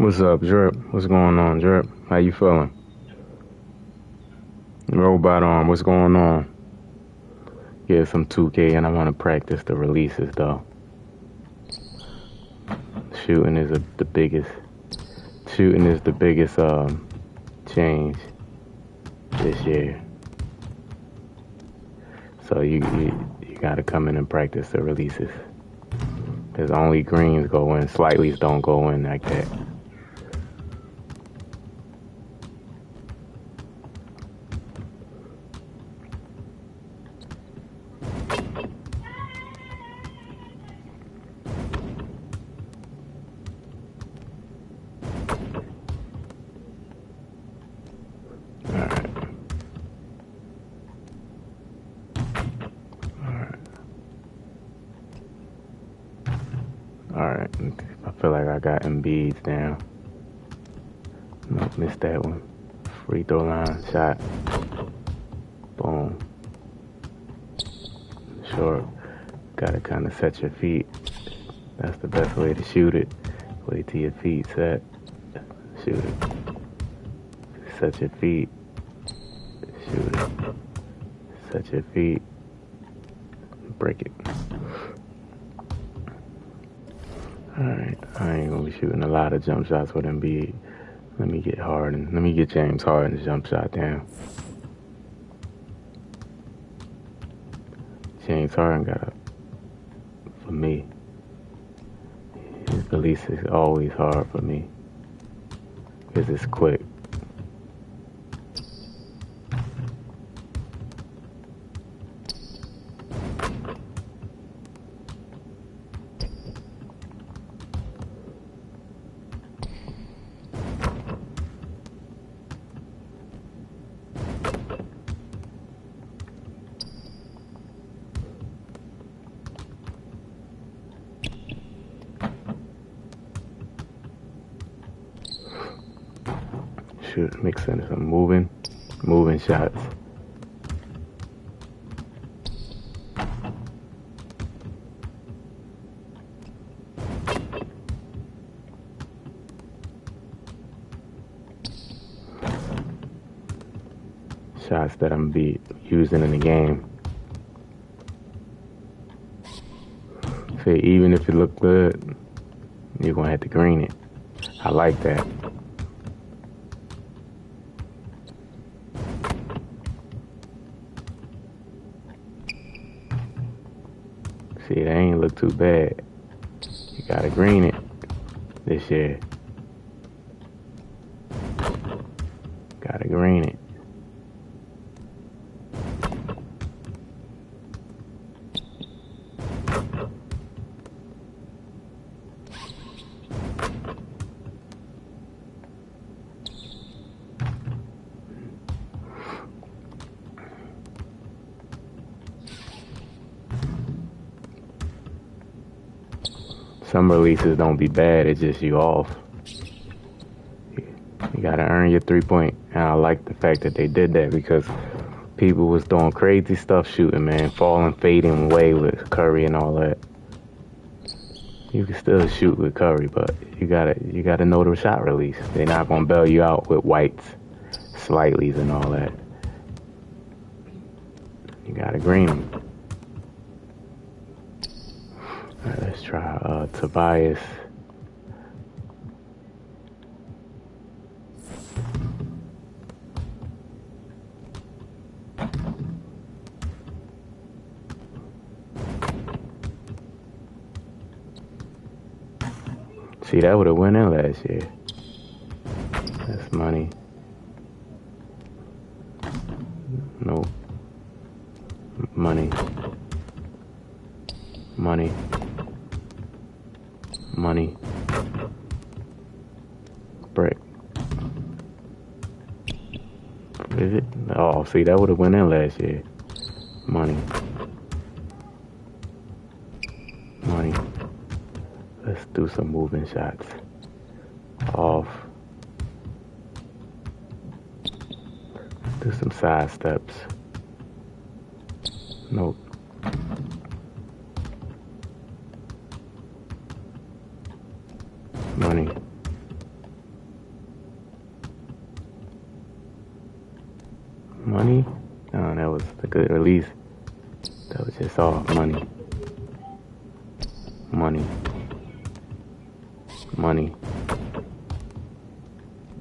What's up, Drip? What's going on, Drip? How you feeling? Robot arm, what's going on? Yeah, some 2K, and I want to practice the releases though. Shooting is the biggest. Shooting is the biggest change this year. So you gotta come in and practice the releases. Cause only greens go in, slightlys don't go in like that. Alright, I feel like I got Embiid's down. Nope, missed that one. Free throw line, shot. Boom. Short. Gotta kind of set your feet. That's the best way to shoot it. Wait till your feet set. Shoot it. Set your feet. Shoot it. Set your feet. Break it. Alright, I ain't gonna be shooting a lot of jump shots with Embiid. Let me get Harden. Let me get James Harden's jump shot down. James Harden got a, for me, his release is always hard for me. Because it's quick. Shoot, mixing some moving shots. Shots that I'm be using in the game. See, even if it look good, you're gonna have to green it. I like that. See, that ain't look too bad. You gotta green it this year. Gotta green it. Some releases don't be bad, it's just you off. You gotta earn your 3-point. And I like the fact that they did that because people was doing crazy stuff shooting, man. Falling, fading away with Curry and all that. You can still shoot with Curry, but you gotta know the shot release. They're not gonna bail you out with whites, slightlys and all that. You gotta green them. Alright, let's try Tobias. See, that would have went in last year. That's money. Nope. Money. Money. Money. Brick. Is it? Oh, see, that would have went in last year. Money. Money. Let's do some moving shots. Off. Do some side steps. Nope. Money. Money? No, that was a good release. That was just all money. Money. Money.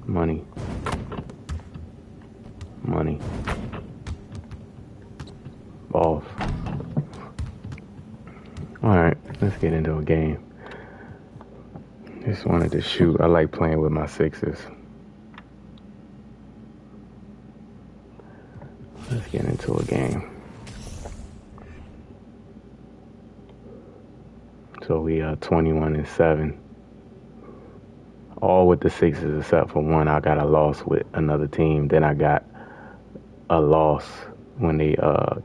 Money. Money. Off. Alright, let's get into a game. Just wanted to shoot. I like playing with my sixes. Let's get into a game. So we are 21-7. All with the sixes except for one. I got a loss with another team. Then I got a loss when they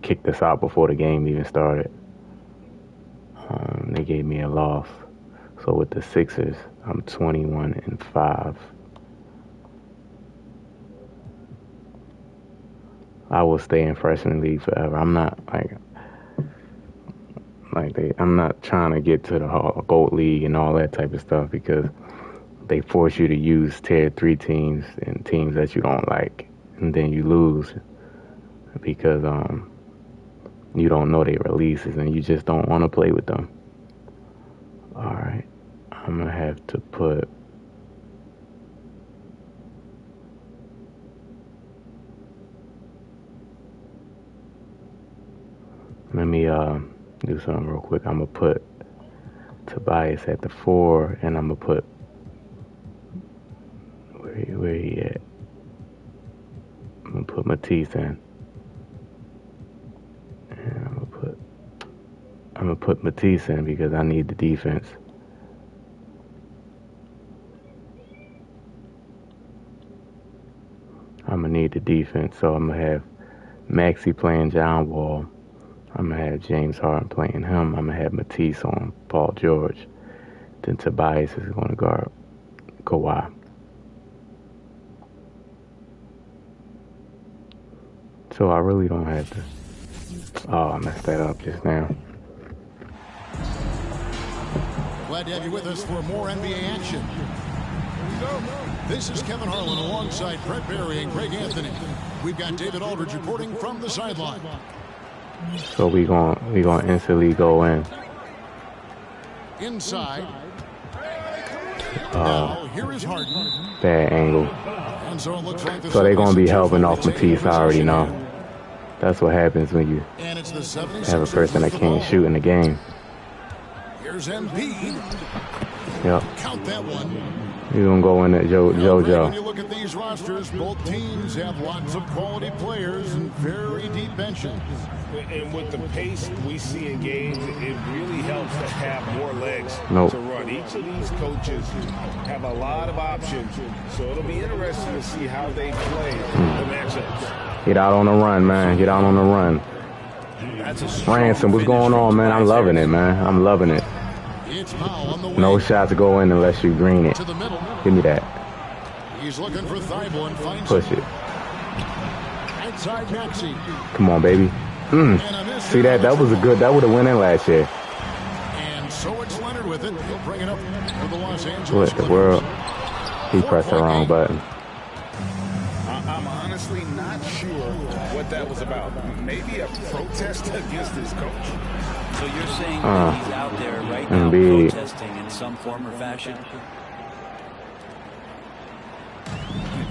kicked us out before the game even started. They gave me a loss. So with the Sixers, I'm 21-5. I will stay in freshman league forever. I'm not I'm not trying to get to the gold league and all that type of stuff because they force you to use tier 3 teams and teams that you don't like, and then you lose because you don't know their releases and you just don't want to play with them. All right, I'm gonna have to put. Let me do something real quick. I'm gonna put Tobias at the 4, and I'm gonna put where he at? I'm gonna put Matisse in, and I'm gonna put Matisse in because I need the defense. I'm gonna need the defense, so I'm gonna have Maxey playing John Wall. I'm going to have James Harden playing him. I'm going to have Matisse on Paul George. Then Tobias is going to guard Kawhi. So I really don't have to. Oh, I messed that up just now. Glad to have you with us for more NBA action. This is Kevin Harlan alongside Brett Barry and Greg Anthony. We've got David Aldridge reporting from the sideline. So we gonna instantly go in. Inside. Now, here is Harden. Bad angle. And so it looks like So they're gonna be helping off Matisse. I already know. That's what happens when you have a person that can't shoot in the game. Here's Embiid. Yep. Count that one. You're going to go in at JoJo. When you look at these rosters, both teams have lots of quality players and very deep benches. And with the pace we see in games, it really helps to have more legs to run. Each of these coaches have a lot of options, so it'll be interesting to see how they play the matchups. Get out on the run, man. Get out on the run. Ransom, what's going on, man? I'm loving it, man. I'm loving it. No shots go in unless you green it. Give me that. He's looking for Thibault and finds push it. Outside Maxey. Come on, baby. See that? That was a good. That would have went in last year. And so it's Leonard with it. He'll bring it up for the Los Angeles. What the world? He pressed the wrong button. I'm honestly not sure what that was about. Maybe a protest against his coach. So you're saying that he's out there right now protesting in some form or fashion?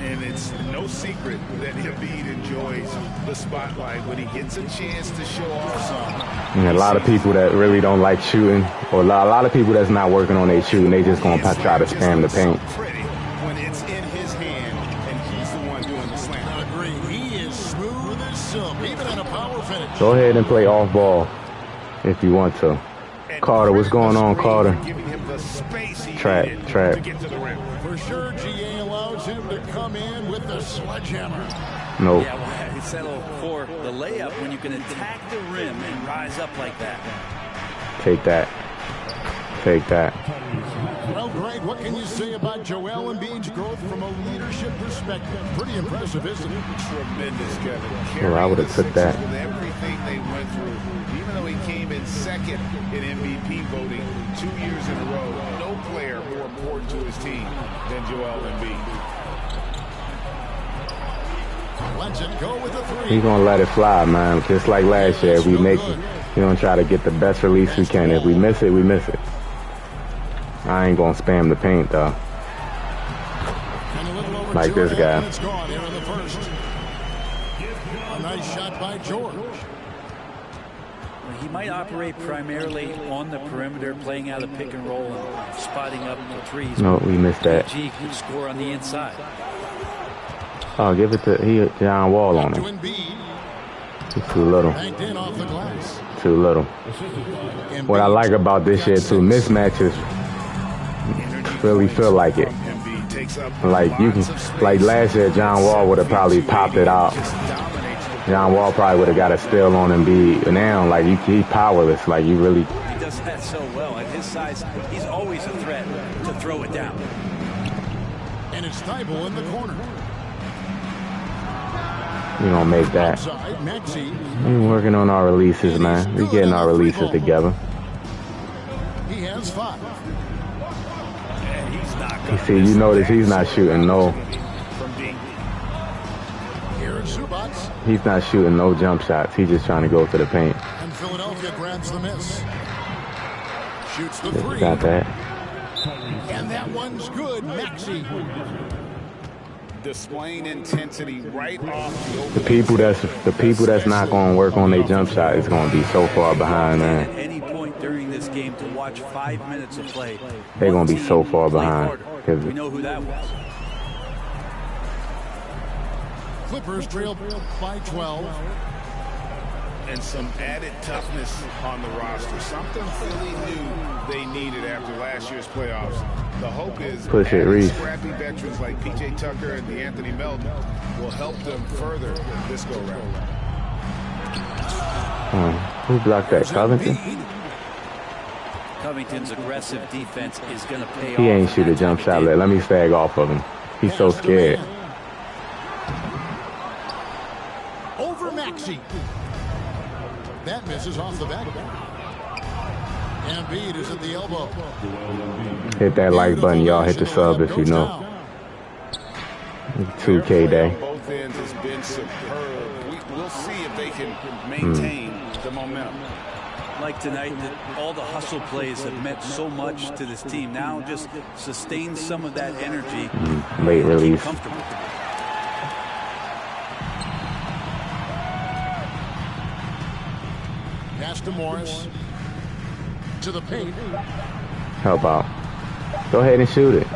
And it's no secret that Embiid enjoys the spotlight when he gets a chance to show off some. And a lot of people that really don't like shooting, or a lot of people that's not working on their shooting, they just gonna try to spam the paint. When it's in his hand and he's the one doing the slam. I agree. He is smooth as silk, even in a power finish. Go ahead and play off ball if you want to. Carter, what's going on, Carter? Trap. For sure, GA allows him to come in with the sledgehammer. Nope. Yeah, well, he settled for the layup when you can attack the rim and rise up like that. Take that. Well, Greg, what can you say about Joel Embiid's growth from a leadership perspective? Pretty impressive, isn't it? Tremendous, Kevin. Well, I would have took that. With everything they went through, even though he came in second in MVP voting 2 years in a row, no player more important to his team than Joel Embiid. Lets it go with the three. He's gonna let it fly, man. Just like last year, we make it. We're gonna try to get the best release we can. If we miss it, we miss it. I ain't gonna spam the paint though. Like this guy. It's gone here in the first. A nice shot by George. He might operate primarily on the perimeter, playing out of pick and roll and spotting up the threes. No, we missed that. G could score on the inside. Oh, give it to John Wall on him. He's too little. Too little. What I like about this year too, mismatches really feel like it. Like you can, like last year, John Wall would have probably popped it out. John Wall probably would have got a steal on Embiid. But now, like he's powerless. Like you really. He does that so well. At his size, he's always a threat to throw it down. And it's Thibault in the corner. We gonna make that. We working on our releases, man. We getting our releases together. He has 5. You see, you notice he's not shooting no. He's not shooting no jump shots. He's just trying to go to the paint. And Philadelphia grabs the miss. Shoots the three. Got that. And that one's good, Maxey. Displaying intensity right off the people that's not going to work on their jump shot is going to be so far behind, man. At any point during this game to watch 5 minutes of play, they're going to be so far behind. We know who that was. Clippers trail by 12. And some added toughness on the roster. Something Philly knew they needed after last year's playoffs. The hope is push it, Reese. Scrappy veterans like P.J. Tucker and Anthony Melton will help them further this go-round. Who blocked that? Covington? Covington's aggressive defense is going to pay off. He ain't shoot a jump shot. Let me stag off of him. He's so scared. Over Maxey. That misses off the back. Embiid is at the elbow. Hit that like button, y'all. Hit the sub if you know. 2K day. Both ends has been superb. We'll see if they can maintain the momentum. Like tonight, all the hustle plays have meant so much to this team. Now just sustain some of that energy. Late release. Pass to Morris. To the paint. Help out. Go ahead and shoot it.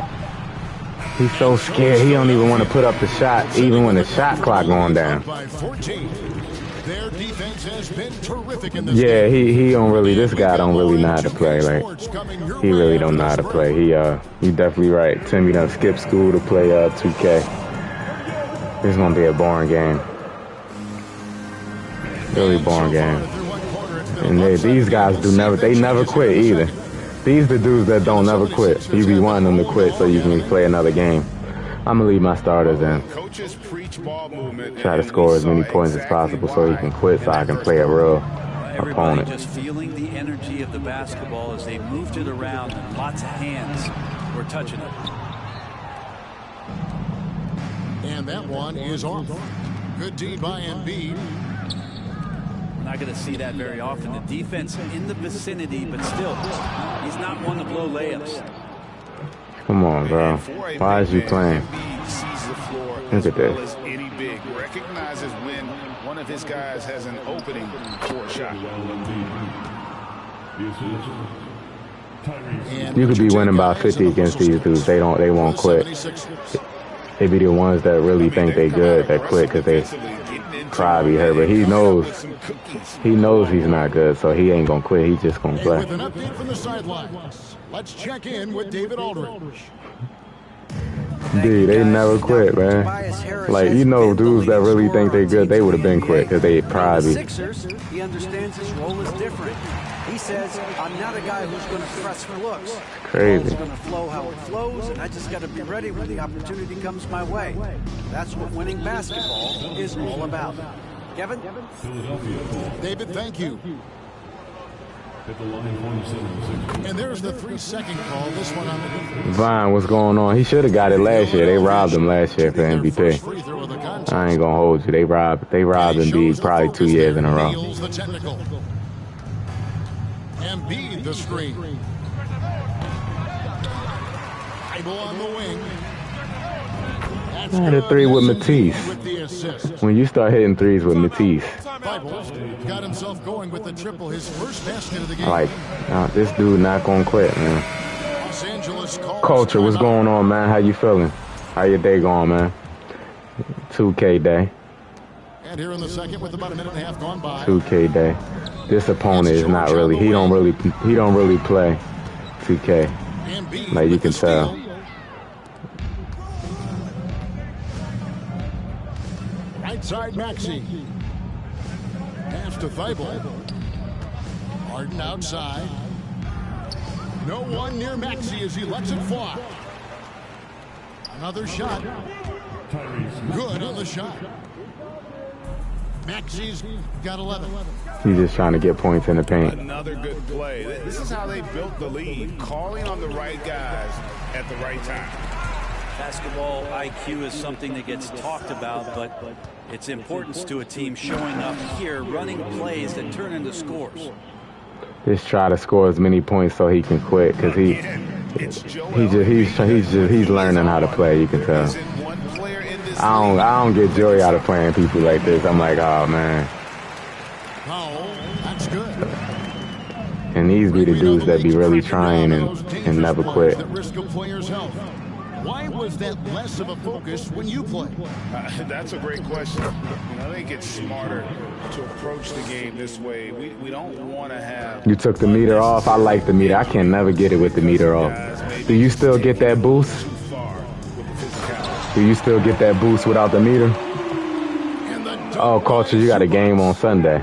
He's so scared. He don't even want to put up the shot, even when the shot clock going down. By 14. Their defense has been terrific in this yeah, game. he don't really. This guy don't really know how to play. Like he really don't know how to play. He definitely right. Timmy done skipped school to play 2K. This is gonna be a boring game. Really boring game. And these guys they never quit either. These the dudes that don't never quit. You be wanting them to quit so you can play another game. I'm gonna leave my starters in. Try to score as many points as possible so he can quit so I can play a real opponent. Just feeling the energy of the basketball as they moved it around and lots of hands were touching it. And that one is off. Good D by Embiid. Not going to see that very often. The defense in the vicinity, but still, he's not one to blow layups. Come on, bro. Why is you playing? Look at this. Any big recognizes when one of his guys has an opening for a shot. You could be winning by 50 against these dudes. They won't quit. They be the ones that really think they good that quit because they probably hurt, but he knows he's not good, so he ain't gonna quit. He's just gonna play. With an update from the sidelines, let's check in with David Aldridge. Dude, they never quit, man. Like, you know, dudes that really think they good, they would have been quit because they probably. Sixers, he understands his role is different. He says, I'm not a guy who's going to press for looks. Crazy. It's going to flow how it flows, and I just got to be ready when the opportunity comes my way. That's what winning basketball is all about. Kevin? David, thank you. And there's the 3-second call. This one on the Vine, what's going on? He should have got it last year. They robbed him last year for MVP. passes. ain't gonna hold you. They robbed Embiid probably 2 years in a row. Nails the technical. Embiid the screen. Bible on the wing. I had a 3 with Matisse. With the assist. When you start hitting 3s with Matisse, Bible got himself going with the triple, his first basket of the game. like, this dude not gonna quit, man. Los Angeles calls Culture, what's timeout. going on, man? How you feeling? How your day going, man? 2K day. And here in the second with about a minute and a half gone by. 2K day. This opponent is not really. He don't really play 2K. Embiid Like you with can the steal. tell. Right side Maxey. Pass to Thibault. Harden outside. No one near Maxey as he lets it fly. Another shot. Good on the shot. Maxey's got 11. He's just trying to get points in the paint. Another good play. This is how they built the lead, calling on the right guys at the right time. Basketball IQ is something that gets talked about, but its importance to a team showing up here, running plays that turn into scores. Just try to score as many points so he can quit, because he's learning how to play. You can tell. I don't get joy out of playing people like this. I'm like, oh man. Oh, that's good. And these be the dudes that be really trying and never quit. That risk a player's health. Why was that less of a focus when you play? That's a great question. I think it's smarter to approach the game this way. We don't want to have... You took the meter off. I like the meter. I can never get it with the meter off. Do you still get that boost? Do you still get that boost without the meter? Oh, Culture, you got a game on Sunday.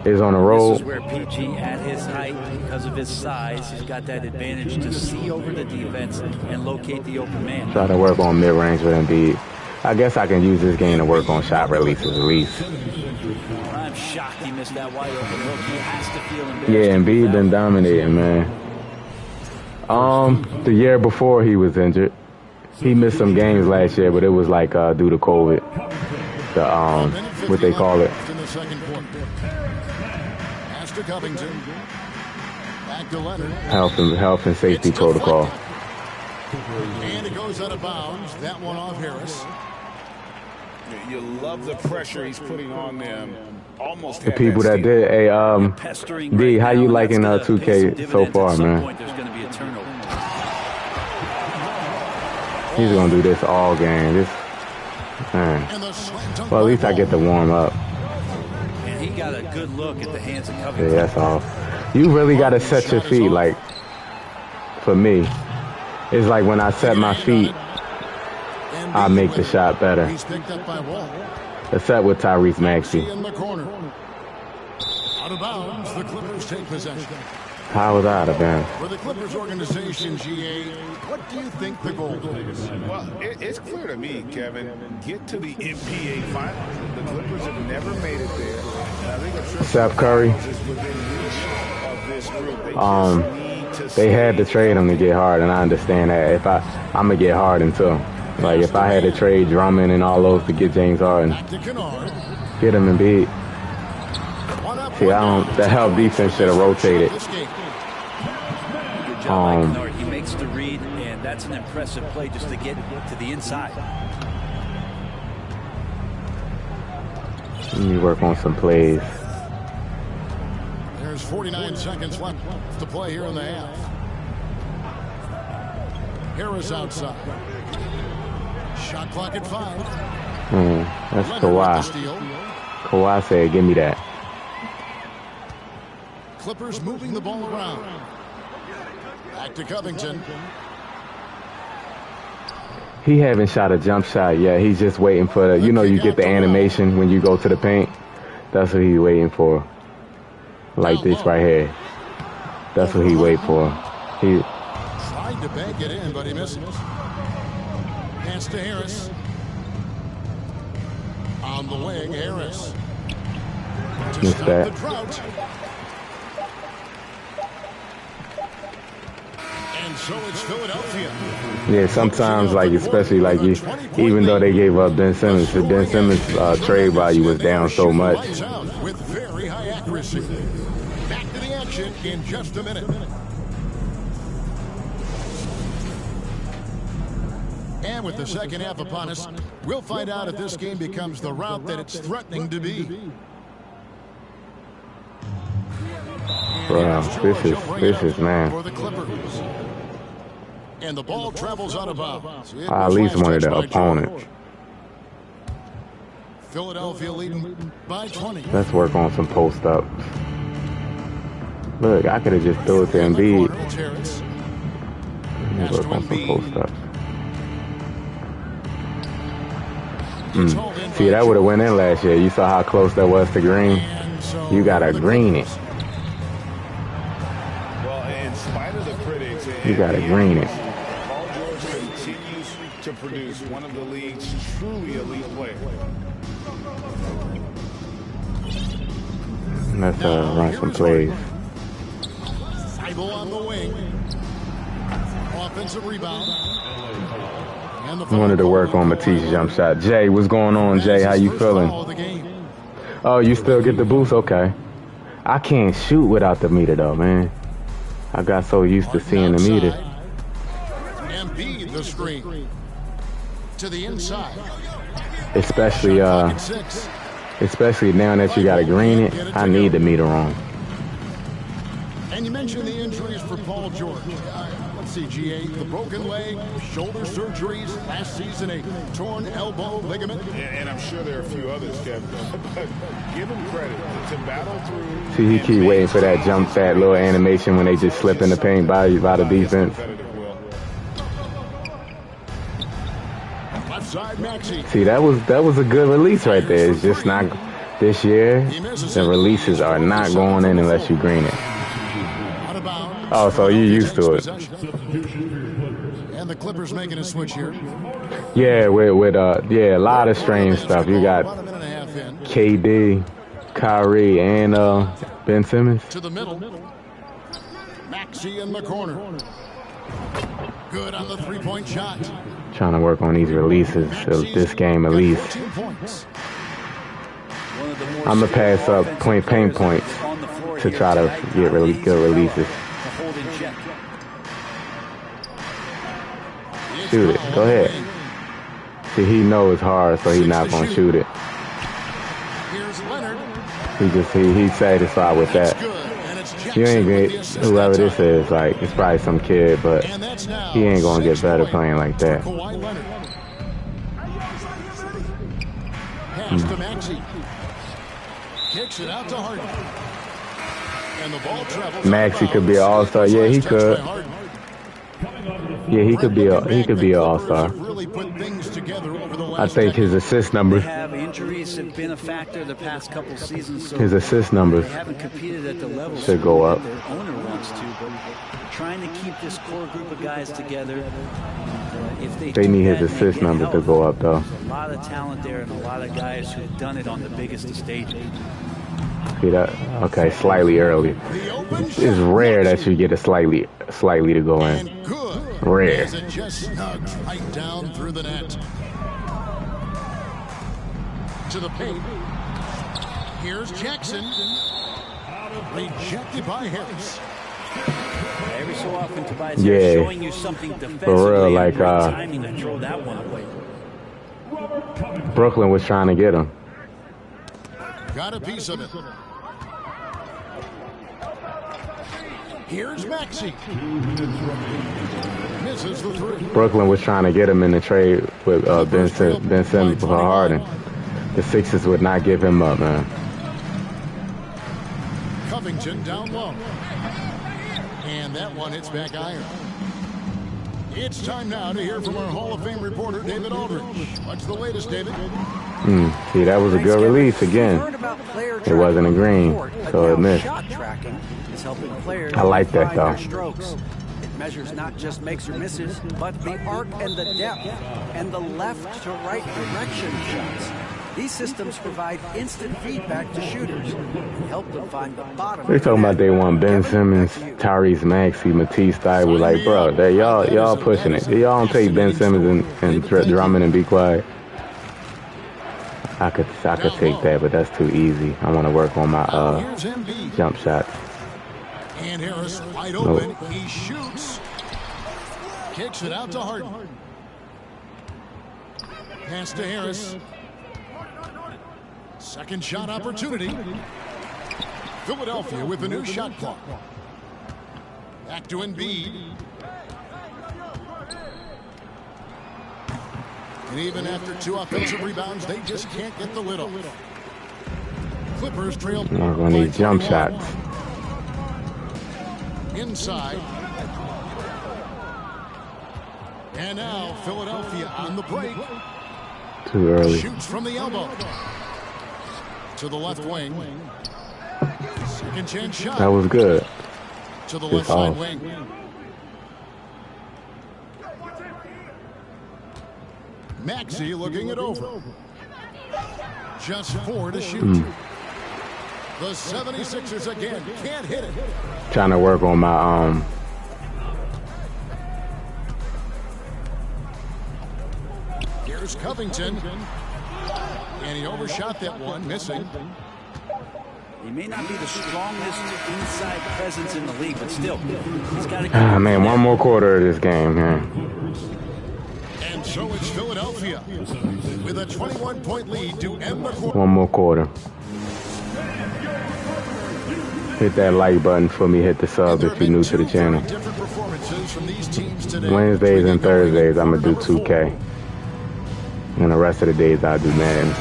It's on the road. This is where PG, at his height, because of his size, he's got that advantage to see over the defense and locate the open man. Try to work on mid-range with Embiid. I guess I can use this game to work on shot releases at least. I'm shocked he missed that wide open look. He has to feel embarrassed. Yeah, Embiid been dominating, man. The year before he was injured. He missed some games last year, but it was like due to COVID. What they call it. In the second quarter. Pass to Covington. Back to Leonard. Health and safety protocol. And it goes out of bounds. That one off Harris. You love the pressure he's putting on them. Almost The people that did. Hey, D, how you liking 2K so far, man? There's going to be a turnover. He's gonna do this all game. Man. Well, at least I get to warm up. And he got a good look at the hands of Covington. Yeah, that's all. You really gotta set your feet. Like, for me, it's like when I set my feet, I make the shot better. He's picked up by Wall. Except with Tyrese Maxey. In the corner. Out of bounds, the Clippers take possession. How was I out of bounds? For the Clippers organization, GA, what do you think the goal is? Well, it's clear to me, Kevin. Get to the NBA Finals. The Clippers have never made it there. And I think Steph Curry. They had to trade him to get Harden. I understand that. I'm gonna get Harden too. Like if I had to trade Drummond and all those to get James Harden, get him and beat. See, the help defense should have rotated. He makes the read, and that's an impressive play just to get to the inside. Let me work on some plays. There's 49 seconds left to play here in the half. Harris outside. Shot clock at 5. That's Kawhi. Kawhi said, give me that. Clippers moving the ball around. Back to Covington. He haven't shot a jump shot yet. He's just waiting for the, you get the animation when you go to the paint. That's what he's waiting for. Like this right here. That's what he wait for. He tried to bank it in, but he misses. Pass to Harris. On the wing, Harris. missed that. so it's Philadelphia. Yeah, sometimes, like, especially, like, even though they gave up Ben Simmons, the Ben Simmons trade value was down so much. With very high accuracy. Back to the action in just a minute. And with the second half upon us, we'll find out if this game becomes the route that it's threatening to be. Bro, this is man. For the Clippers. And the ball travels out of bounds. At least one of the opponents. Philadelphia leading by 20. Let's work on some post-ups. Look, I could have just threw it to Embiid. Let's work on some post-ups. See, that would have went in last year. You saw how close that was to green? You got to green it. Well, in spite of the critics, You got to green it. Paul George continues to produce one of the league's truly elite players. Let's run some plays. Seibel on the wing. Offensive rebound. I wanted to work on Matisse' jump shot. Jay, what's going on, Jay? How you feeling? Oh, you still get the boost? Okay. I can't shoot without the meter, though, man. I got so used to seeing the meter. Embiid the screen to the inside. Especially now that you got to green it, I need the meter on. And you mentioned the injuries for Paul George. Let's see, GA, the broken leg, shoulder surgeries, last season a torn elbow ligament. And I'm sure there are a few others, Kevin. But give him credit to battle through. See, he keep waiting for that jump, that little animation when they just slip in the paint by the defense. Left side, Maxey. See, that was a good release right there. It's just not this year. The releases are not going in unless you green it. Oh, so you used to it. And the Clippers making a switch here. Yeah, with a lot of strange stuff. You got KD, Kyrie, and Ben Simmons. To the middle. Maxey in the corner. Good on the three-point shot. Trying to work on these releases of this game at least. I'm going to pass up paint points to try to get really good releases. Shoot it. Go ahead. See, he knows it's hard, so he's not going to shoot it. He's satisfied with that. You ain't get whoever this is, like, it's probably some kid, but he ain't going to get better playing like that. Kicks it out to Harden. And the ball travels. Maxey could be an all-star. Yeah, he could. Yeah, he could be an all-star. I think his assist numbers. Injuries have been a factor the past couple seasons. So his assist numbers haven't competed at the level should go up. Their owner wants to, but trying to keep this core group of guys together. If they need his assist numbers to go up, though. There's a lot of talent there and a lot of guys who have done it on the biggest stages. See that? Okay, slightly early. It's rare that you get a slightly to go in. Rare. It just snugs right down through the net. To the paint. Here's Jackson. Rejected by Harris. Every so often, Tobias, showing you something defensively. For real, like timing to throw that one away. Brooklyn was trying to get him. Got a piece of it. Here's Maxey. Misses the three. Brooklyn was trying to get him in the trade with Ben Simmons for Harden. The Sixers would not give him up, man. Covington down low. And that one hits back iron. It's time now to hear from our Hall of Fame reporter, David Aldridge. What's the latest, David? See, that was a good release again. It wasn't a green, so it missed. I like that, though. It measures not just makes or misses, but the arc and the depth and the left to right direction shots. These systems provide instant feedback to shooters and help them find the bottom. They talking about they want Ben Simmons, Tyrese Maxey, Matisse Thybulle. Like, bro, that y'all pushing it. Y'all don't take Ben Simmons and Drummond and be quiet. I could take that, but that's too easy. I want to work on my jump shots. And Harris wide open. He shoots. Kicks it out to Harden. Pass to Harris. Second shot opportunity. Philadelphia with a new shot clock. Back to Embiid. And even after 2 offensive rebounds, they just can't get the lid off. Clippers trail. We're going to need jump shots. Inside. And now Philadelphia on the break. Too early. Shoots from the elbow. To the left wing. Second chance shot. That was good. To the left side wing. Maxey looking it over. Just 4 to shoot. The 76ers again can't hit it. Trying to work on my Here's Covington. And he overshot that one, missing. He may not be the strongest inside presence in the league, but still, he's got to. Ah, man, one more quarter of this game, man. And so it's Philadelphia with a 21-point lead to end the quarter. One more quarter. Hit that like button for me. Hit the sub if you're new to the channel. Wednesdays and Thursdays, I'm going to do 2K. And the rest of the days, I'll do Madden.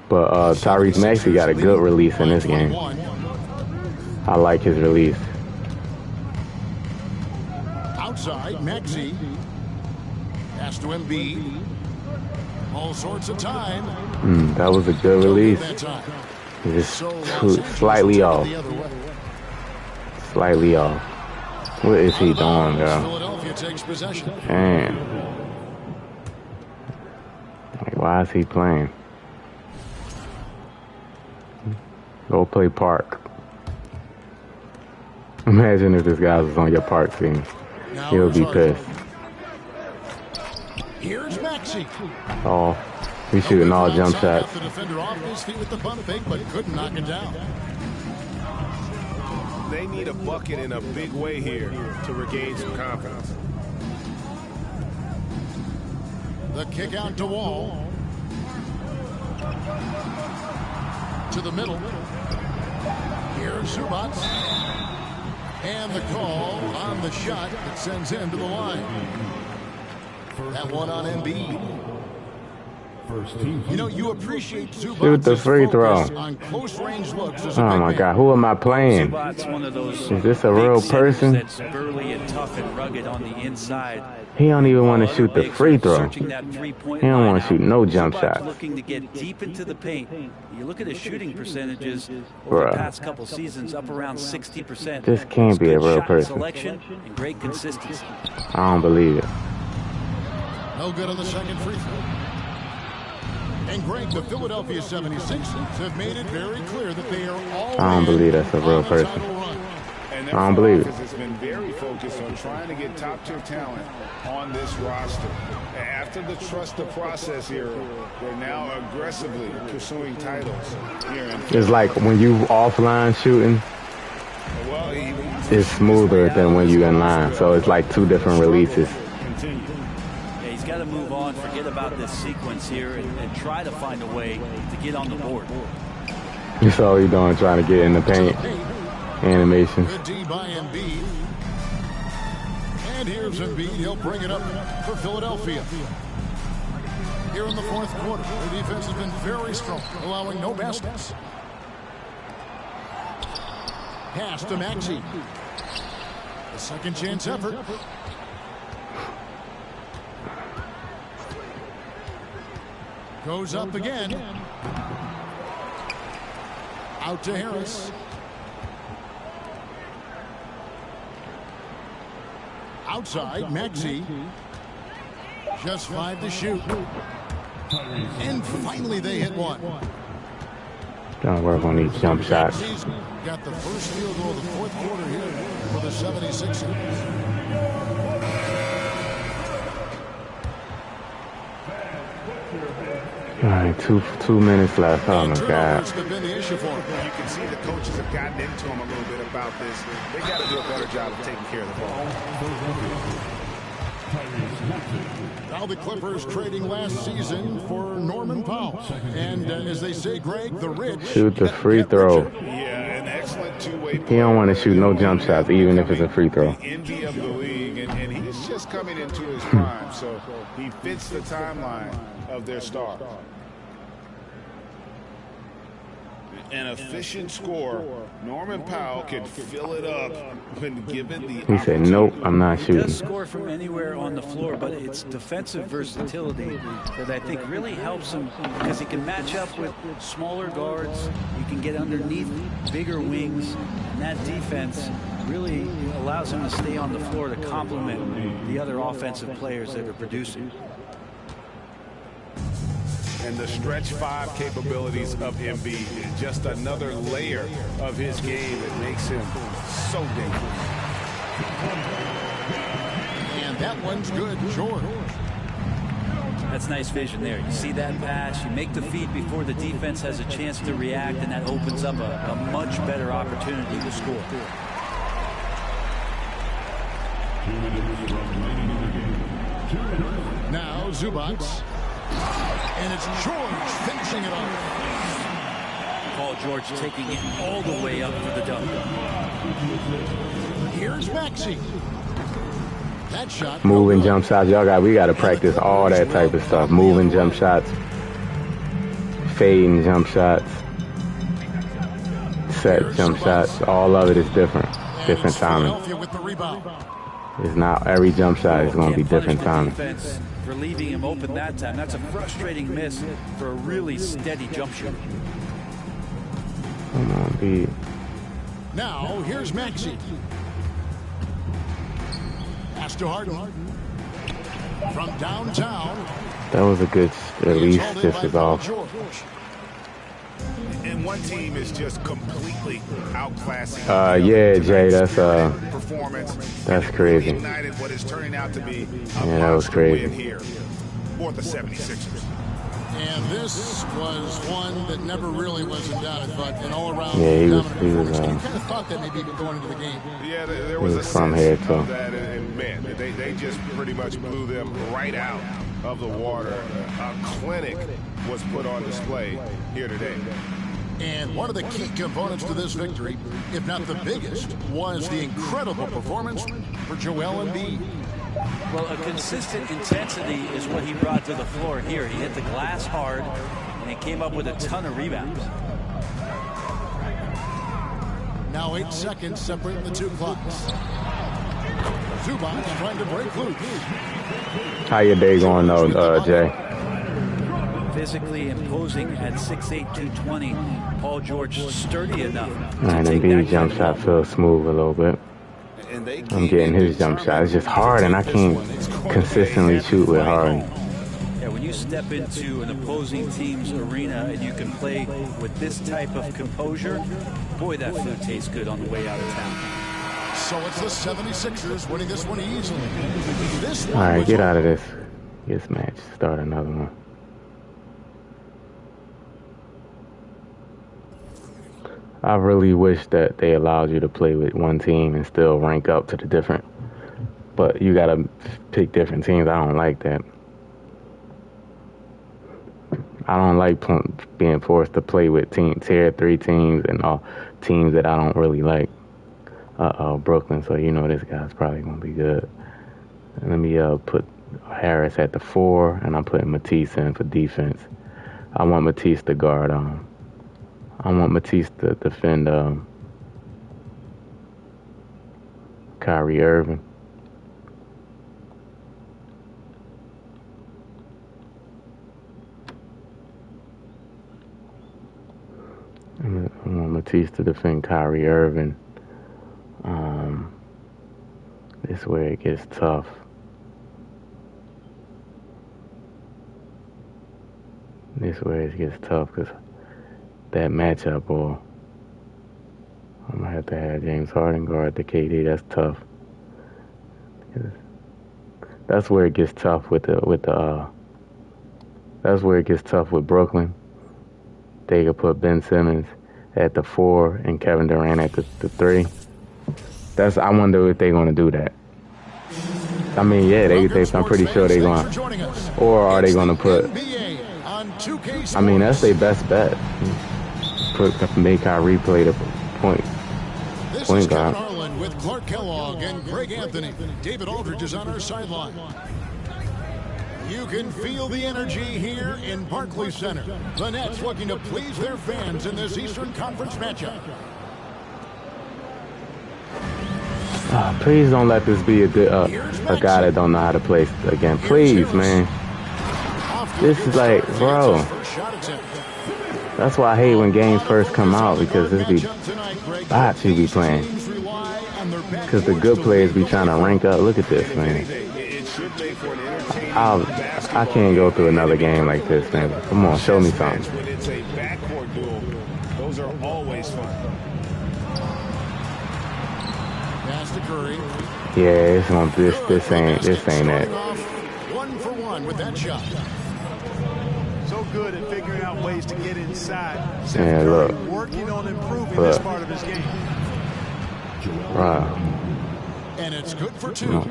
But Tyrese Maxey got a good release in this game. I like his release. Outside, Maxey. Pass to Embiid. All sorts of time. That was a good release. Just slightly off. Slightly off. What is he doing, girl? Man. Like, why is he playing? Go play park. Imagine if this guy was on your park team. He'll be pissed. Here's Maxey. Oh, he's shooting all jump shots. The defender off his feet with the pump fake, but couldn't knock it down. They need a bucket in a big way here to regain some confidence. The kick out to Wall. To the middle. Here's Zubac. And the call on the shot that sends him to the line. That one on Embiid. You know, you appreciate Zubac Shoot the free throw. On close range looks. Oh my God, who am I playing? Is this a real person? That's burly and tough and rugged on the inside. He don't even want to shoot the free throw. He don't want to shoot no jump shots. Looking to get deep into the paint. You look at his shooting percentages over the past couple seasons, up around 60%. This can't be a real person. Selection and great consistency. I don't believe it. No good on the second free throw. And Greg, the Philadelphia 76ers have made it very clear that they are all. I don't believe that's a real person. And I don't believe it. Has been very focused on trying to get top-tier talent on this roster. After the trust the process era, they're now aggressively pursuing titles here in. It's like when you offline shooting, it's smoother than when you in line. So it's like two different releases. He's got to move on, forget about this sequence here, and try to find a way to get on the board. That's all he's doing, trying to get in the paint. Animations. Good D by Embiid. And here's Embiid. He'll bring it up for Philadelphia. Here in the fourth quarter, the defense has been very strong, allowing no baskets. Pass to Maxey. A second chance effort. Goes up again. Out to Harris. Outside, Maxey. Just 5 to shoot. And finally they hit one. Gotta work on these jump shots. Got the first field goal of the fourth quarter here for the 76ers. All right, two minutes left. Oh my God. You can see the coaches have gotten into him a little bit about this. They got to do a better job of taking care of the ball. Now the Clippers trading last season for Norman Powell. And as they say, Greg, the rich shoot the free throw. Yeah, an excellent two-way He don't want to shoot no jump shots, even if it's a free throw. Envy of the league, and he's just coming into his prime, so he fits the timeline of their star. An efficient scorer, Norman Powell can fill it up when given the He said, nope, I'm not shooting. He does score from anywhere on the floor, but it's defensive versatility that I think really helps him because he can match up with smaller guards. You can get underneath bigger wings, and that defense really allows him to stay on the floor to complement the other offensive players that are producing. And the stretch 5 capabilities of Embiid, just another layer of his game that makes him so dangerous. And that one's good, George. That's nice vision there. You see that pass, you make the feed before the defense has a chance to react, and that opens up a much better opportunity to score. Now Zubac. And it's George finishing it off. Paul George taking it all the way up for the dunk. Here's Maxey. That shot. Moving jump shots. We got to practice all that type of stuff. Moving jump shots. Fading jump shots. Set jump shots. All of it is different. Different timing. It's not every jump shot is going to be different timing. For leaving him open that time. That's a frustrating miss for a really steady jump shot. Come on, B. Now, here's Maxey. Pass to Harden. From downtown. That was a good, at least just as off. And one team is just completely outclassing. Yeah, Jay, that's crazy. What is turning out to be yeah, that was crazy. Here for the 76ers. And this was one that never really was in doubt, I thought, and all around. Yeah, he was kind of thought that maybe going into the game. Yeah, there was a from here too. That, and man, they just pretty much blew them right out of the water. A clinic was put on display here today. And one of the key components to this victory, if not the biggest, was the incredible performance for Joel Embiid. Well, a consistent intensity is what he brought to the floor here. He hit the glass hard, and he came up with a ton of rebounds. Now 8 seconds separating the two clocks. Zubac trying to break loose. How your day going, though, Jay? Physically imposing at 6'8", 220. Paul George sturdy enough. And Embiid jump shot feels smooth a little bit. I'm getting his jump shot. It's just hard, and I can't consistently shoot with Harden. Yeah, when you step into an opposing team's arena and you can play with this type of composure, boy, that food tastes good on the way out of town. So it's the 76ers winning this one easily. All right, get out of this match. Start another one. I really wish that they allowed you to play with one team and still rank up to the different. But you got to pick different teams. I don't like that. I don't like being forced to play with tier 3 teams and all teams that I don't really like. Brooklyn, so you know this guy's probably going to be good. And let me put Harris at the 4, and I'm putting Matisse in for defense. I want Matisse to guard I want Matisse to defend Kyrie Irving. I want Matisse to defend Kyrie Irving. This is where it gets tough. This is where it gets tough because that matchup, boy. I'm gonna have to have James Harden guard the KD. That's tough. That's where it gets tough with that's where it gets tough with Brooklyn. They could put Ben Simmons at the 4 and Kevin Durant at the 3. I wonder if they're gonna do that. I mean, yeah, I'm pretty sure they're gonna. Or are they gonna put? I mean, that's their best bet. Make Kyrie play the point guard. Harlan with Clark Kellogg and Greg Anthony. David Aldridge is on our sideline. You can feel the energy here in Barclays Center. The Nets looking to please their fans in this Eastern Conference matchup. Please don't let this be a guy that don't know how to play again. Please, man. This is like, bro. That's why I hate when games first come out, because this be bots you be playing. Because the good players be trying to rank up. Look at this, man. I can't go through another game like this, man. Come on, show me something. It's a backcourt duel. Those are always fun. Yeah, this ain't that. 1 for 1 with that shot. So good at figuring out ways to get inside. Yeah, look. Working on improving this part of his game. Wow. And it's good for 2. No.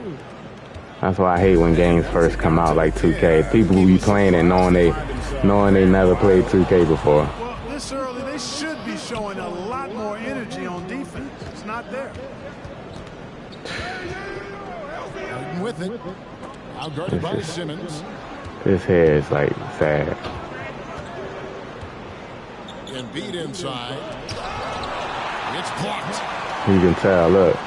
That's why I hate when games first come out like 2K. People will be playing it knowing they never played 2K before. Well, this early they should be showing a lot more energy on defense. It's not there. With it. Outguarded by Simmons. This hair is like sad. And beat inside. It's blocked. You can tell, look.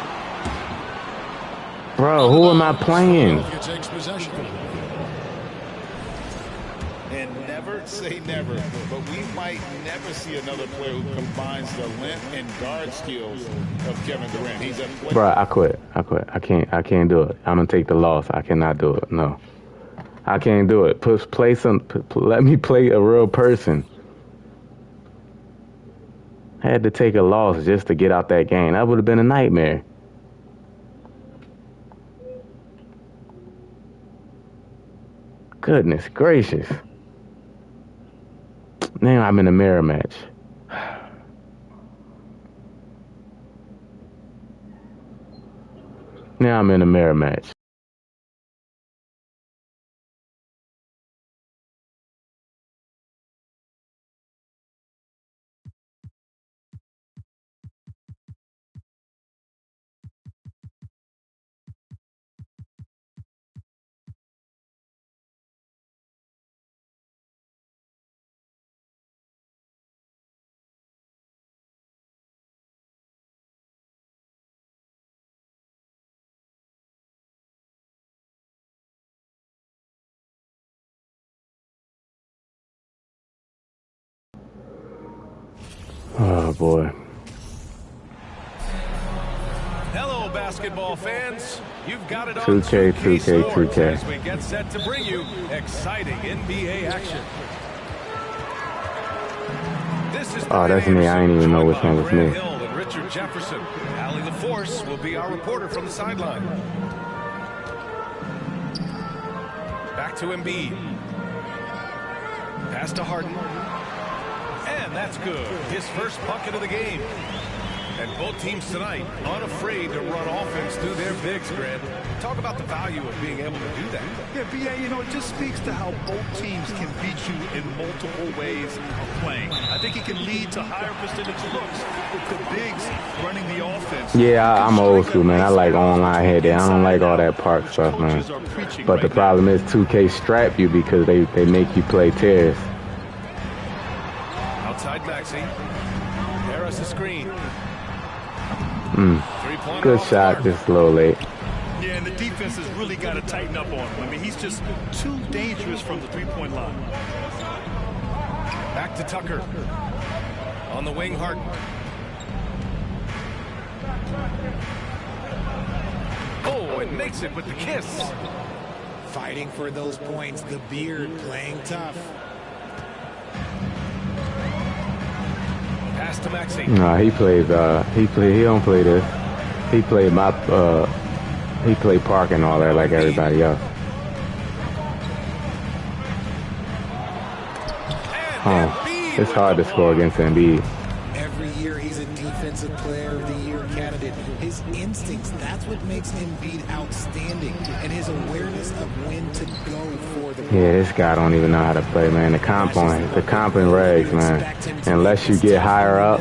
Bro, who am I playing? Takes possession. And never say never, but we might never see another player who combines the length and guard skills of Kevin Durant. He's a player. Bro, I quit. I can't do it. I'm gonna take the loss. I cannot do it. No. I can't do it. Let me play a real person. I had to take a loss just to get out that game. That would have been a nightmare. Goodness gracious. Now I'm in a mirror match. Now I'm in a mirror match. Oh boy. Hello, basketball fans. You've got it on 2K. as we get set to bring you exciting NBA action. This is that's me. I didn't even know which one was me. Hill and Richard Jefferson. Allie LaForce will be our reporter from the sideline. Back to Embiid. Pass to Harden. And that's good. His first bucket of the game. And both teams tonight unafraid to run offense through their bigs, Grant. Talk about the value of being able to do that. Yeah, B.A., it just speaks to how both teams can beat you in multiple ways of playing. I think he can lead to higher percentage looks with the bigs running the offense. Yeah, I'm old school, man. I like online head there. I don't like all that park stuff, man. But the problem is 2K strap you because they make you play tears. Outside Maxey. Harris a screen. Good shot, just a little late. Yeah, and the defense has really got to tighten up on him. I mean, he's just too dangerous from the three-point line. Back to Tucker. On the wing, Harden. Oh, and makes it with the kiss. Fighting for those points, the beard playing tough. Pass to Maxey. No, he don't play this. He played he played park and all that like everybody else. It's hard to score against Embiid. Every year he's a defensive player of the year candidate. His instincts, that's what makes Embiid outstanding. And his awareness of when to go for the ball. Yeah, this guy don't even know how to play, man. The comp and regs, man. Unless you get higher up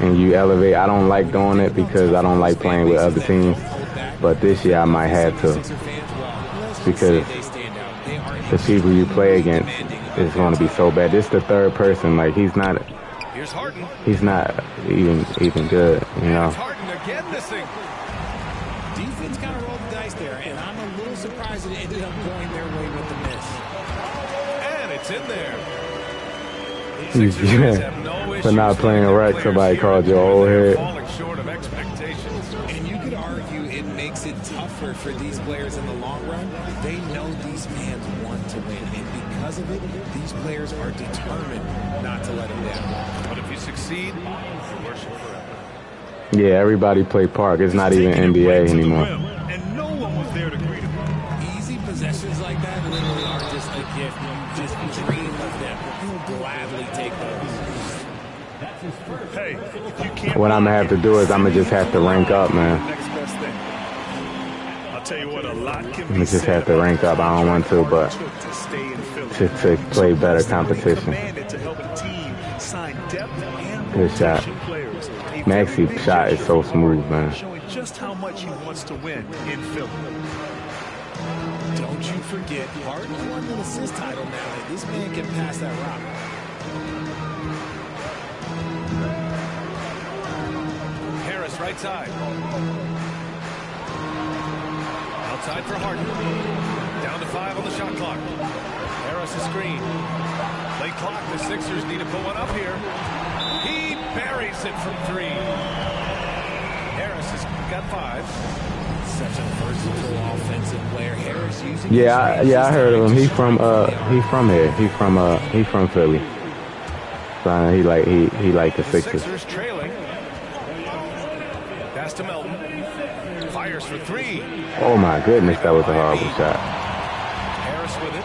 and you elevate, I don't like doing it because I don't like playing with other teams. But this year I might have to, because the people you play against is going to be so bad. This is the third person. Like, he's not even good, you know. Defense kind of rolled the dice there, and I'm a little surprised it ended up going their way with the miss. And it's in there. For not playing right, somebody called you old head. And you could argue it makes it tougher for these players in the long run. They know these fans want to win, and because of it, these players are determined not to let them down. But if you succeed, you'll worship forever. Yeah, everybody play park. It's not even NBA anymore. And no one was there to greet him. Easy possessions like that literally are just a gift. Just dream of them. He'll gladly take those. Hey, you can't. What I'm gonna have to do is I'm gonna just have to rank up, man. Next best thing. I'll tell you what, a lot can I'm gonna just have to rank up. I don't want to, but to play better competition. Good shot. Maxey's shot is so smooth, man. Showing just how much he wants to win in Philly. Don't you forget, Harden won the assist title now. This man can pass that rock. Harris, right side. Outside for Harden. Down to 5 on the shot clock. Harris a screen. Late clock. The Sixers need to put one up here. He buries it from 3. Harris has got 5. Such a versatile offensive player. Harris using. Yeah, I heard of him. He's from here. He's from Philly. So he like the Sixers. Sixers trailing. Pass to Melton. Fires for 3. Oh my goodness, that was a horrible shot. Harris with it.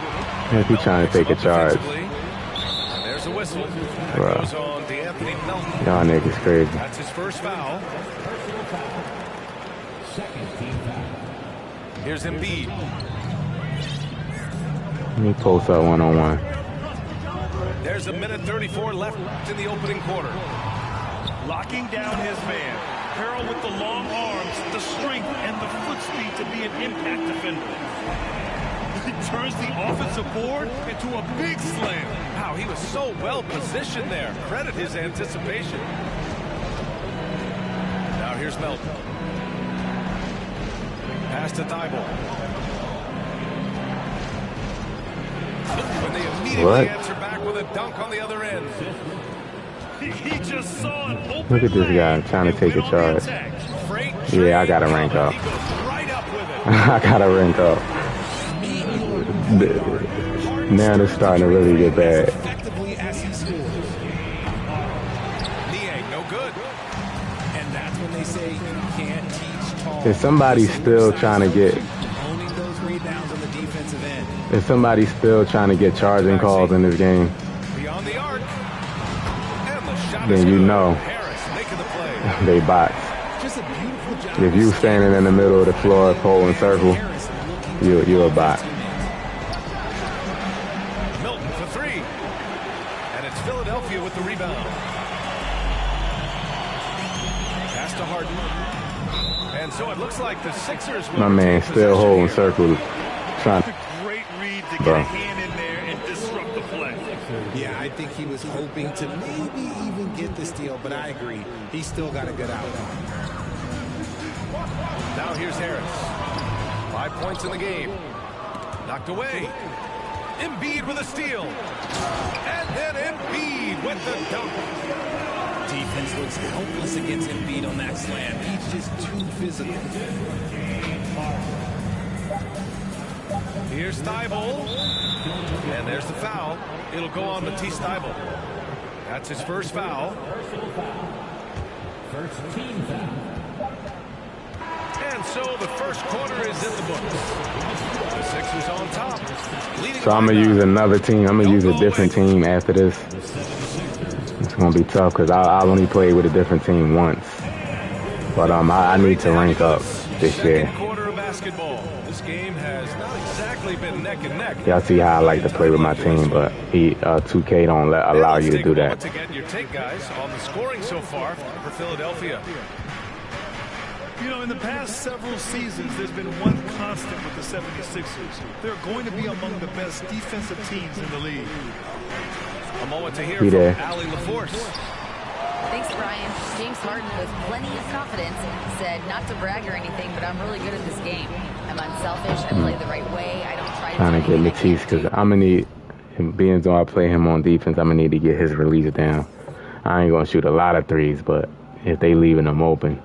If he's trying to take a charge. And there's a whistle. That Bruh. goes on to Anthony Melton. Y'all niggas crazy. That's his first foul. Here's Embiid. Let me post up one-on-one. There's a minute 34 left in the opening quarter. Locking down his man. Harrell with the long arms, the strength, and the foot speed to be an impact defender. He turns the offensive board into a big slam. Wow, he was so well positioned there. Credit his anticipation. Now here's Melton. Pass to Thibault. When they immediately answer back with a dunk on the other end. He just saw an open Look at this guy trying to take a charge. Yeah, I gotta rank up. I gotta rank up. Now it's starting to really get bad. No good. And that's when they say you can't teach tall. Is somebody still trying to get? Owning those rebounds on the defensive end. Is somebody still trying to get charging calls in this game? Beyond the arc. And the shot Then you know Harris making the play. they box. Just a beautiful job. If you standing in the middle of the floor, pole and circle, you're a bot. Milton for 3. And it's Philadelphia with the rebound. Pass to Harden. And so it looks like the Sixers will My man still holding circle, trying. Great read to get a hand in there and disrupt the play. Yeah, I think he was hoping to maybe even get the steal, but I agree. He still got a good outcome. Now here's Harris. 5 points in the game. Knocked away. Embiid with a steal. And then Embiid with the dunk. Defense looks helpless against Embiid on that slam. He's just too physical. Here's Thibault. And there's the foul. It'll go on Matisse Thibault. That's his first foul. First team foul. And so the first quarter is in the books. The Sixers on top. So I'm going to use another team. I'm going to use a different team after this. It's going to be tough because I've only played with a different team once. But I need to rank up this year. Second quarter of basketball. This game has not exactly been neck and neck. Y'all see how I like to play with my team, but 2K don't allow you to do that. To get your take, guys, on the scoring so far for Philadelphia. You know, in the past several seasons, there's been one constant with the 76ers. They're going to be among the best defensive teams in the league. A moment to hear from Allie LaForce. Thanks, Brian. James Harden, with plenty of confidence, said not to brag or anything, but I'm really good at this game. I'm unselfish. I play the right way. I don't try to trying to get Matisse because I'm going to need, being though I play him on defense, I'm going to need to get his release down. I ain't going to shoot a lot of threes, but if they leaving them open.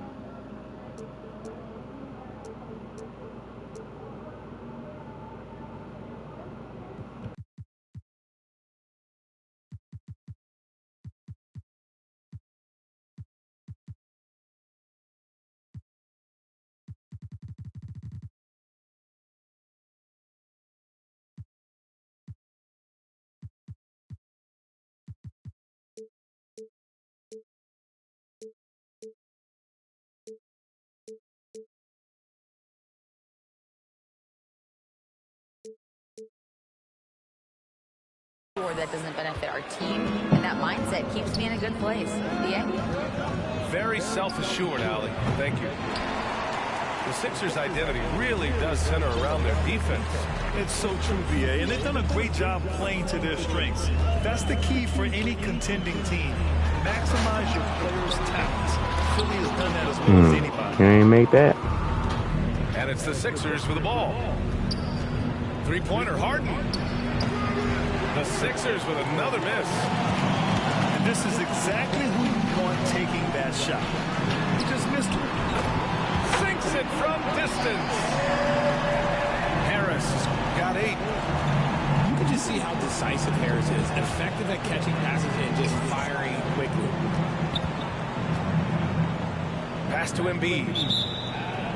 That doesn't benefit our team, and that mindset keeps me in a good place. Very self-assured, Allie. Thank you. The Sixers' identity really does center around their defense. It's so true, VA, and they've done a great job playing to their strengths. That's the key for any contending team. Maximize your players' talents. Philly has done that as well as anybody. You ain't make that. And it's the Sixers with the ball. Three-pointer, Harden. The Sixers with another miss. And this is exactly who you want taking that shot. He just missed it. Sinks it from distance. Harris got 8. You can just see how decisive Harris is. Effective at catching passes and just firing quickly. Pass to Embiid.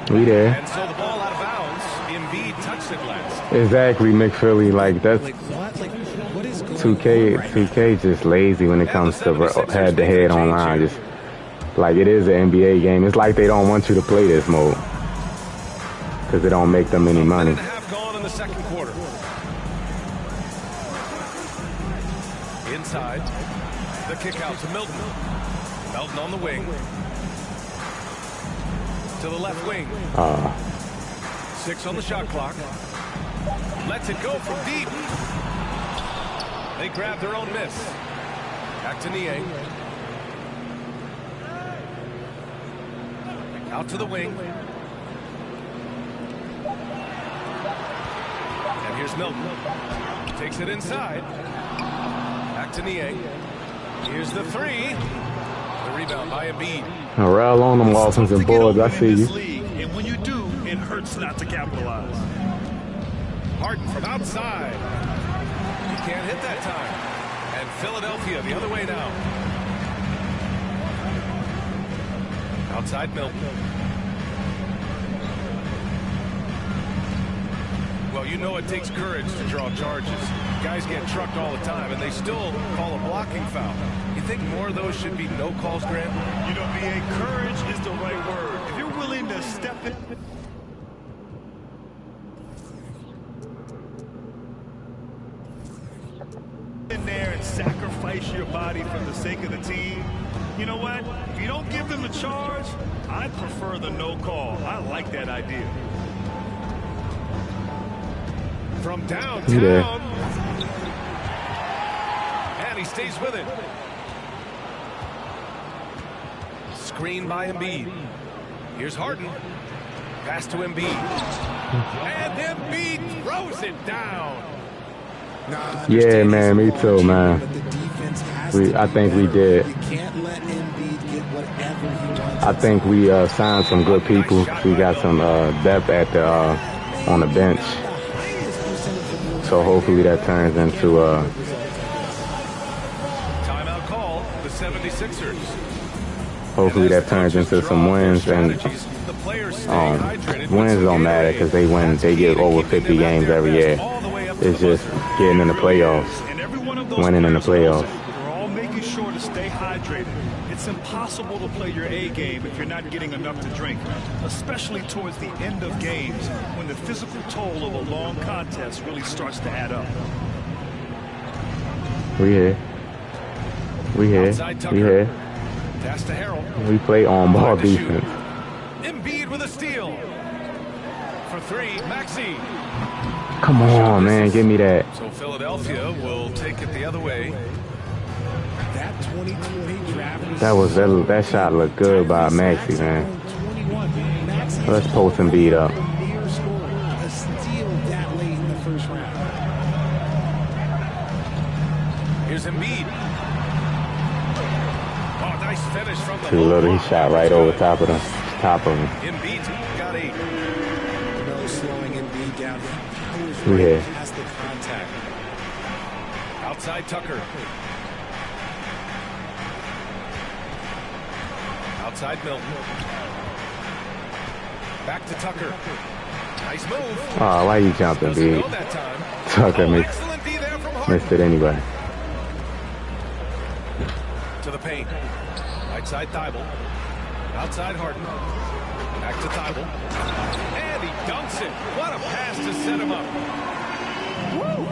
We there. And so the ball out of bounds. Embiid touched it last. Exactly, McPhilly. Like, that's... 2K just lazy when it comes to head-to-head online. Just like it is an NBA game. It's like they don't want you to play this mode because it don't make them any money. Half gone in the second quarter. Inside, the kick out to Milton. Milton on the wing. To the left wing. 6 on the shot clock. Lets it go from deep. They grab their own miss. Back to Nie. Out to the wing. And here's Milton. Takes it inside. Back to Nie. Here's the 3. The rebound by Embiid. Rail on them offensive boards. I see you. And when you do, it hurts not to capitalize. Harden from outside. Can't hit that time. And Philadelphia the other way now. Outside Milton. Well, you know it takes courage to draw charges. Guys get trucked all the time, and they still call a blocking foul. You think more of those should be no calls, Grant? You know, VA, courage is the right word. If you're willing to step in there and sacrifice your body for the sake of the team, you know what? If you don't give them the charge, I prefer the no call. I like that idea. From downtown. And he stays with it. Screen by Embiid. Here's Harden. Pass to Embiid. And Embiid throws it down. Yeah, man, me too, man. I think we did. I think we signed some good people. We got some depth at the on the bench. So hopefully that turns into timeout call. hopefully that turns into some wins. And wins don't matter because they win. They get over 50 games every year. It's just getting in the playoffs, winning in the playoffs. We're all making sure to stay hydrated. It's impossible to play your A game if you're not getting enough to drink, especially towards the end of games when the physical toll of a long contest really starts to add up. We here. We here. We here. We play on ball defense. Embiid with a steal. For three, Maxey. Come on, man, give me that. So Philadelphia will take it the other way. That 2020 draft That shot looked good by Maxey, man. Let's post and beat up. A steal that late in the first round. Here's Embiid. Oh, nice finish from the Too little, he shot right over top of him. Embiid's got 8. No slowing Embiid down. Yeah. Past the contact. Outside Tucker. Outside Milton. Back to Tucker. Nice move. Oh, why you jumping, B? Tucker missed it anyway. To the paint. Right side Thibault. Outside Harden. Back to Thibault. And he dunks it. What a pass to set him up. Woo!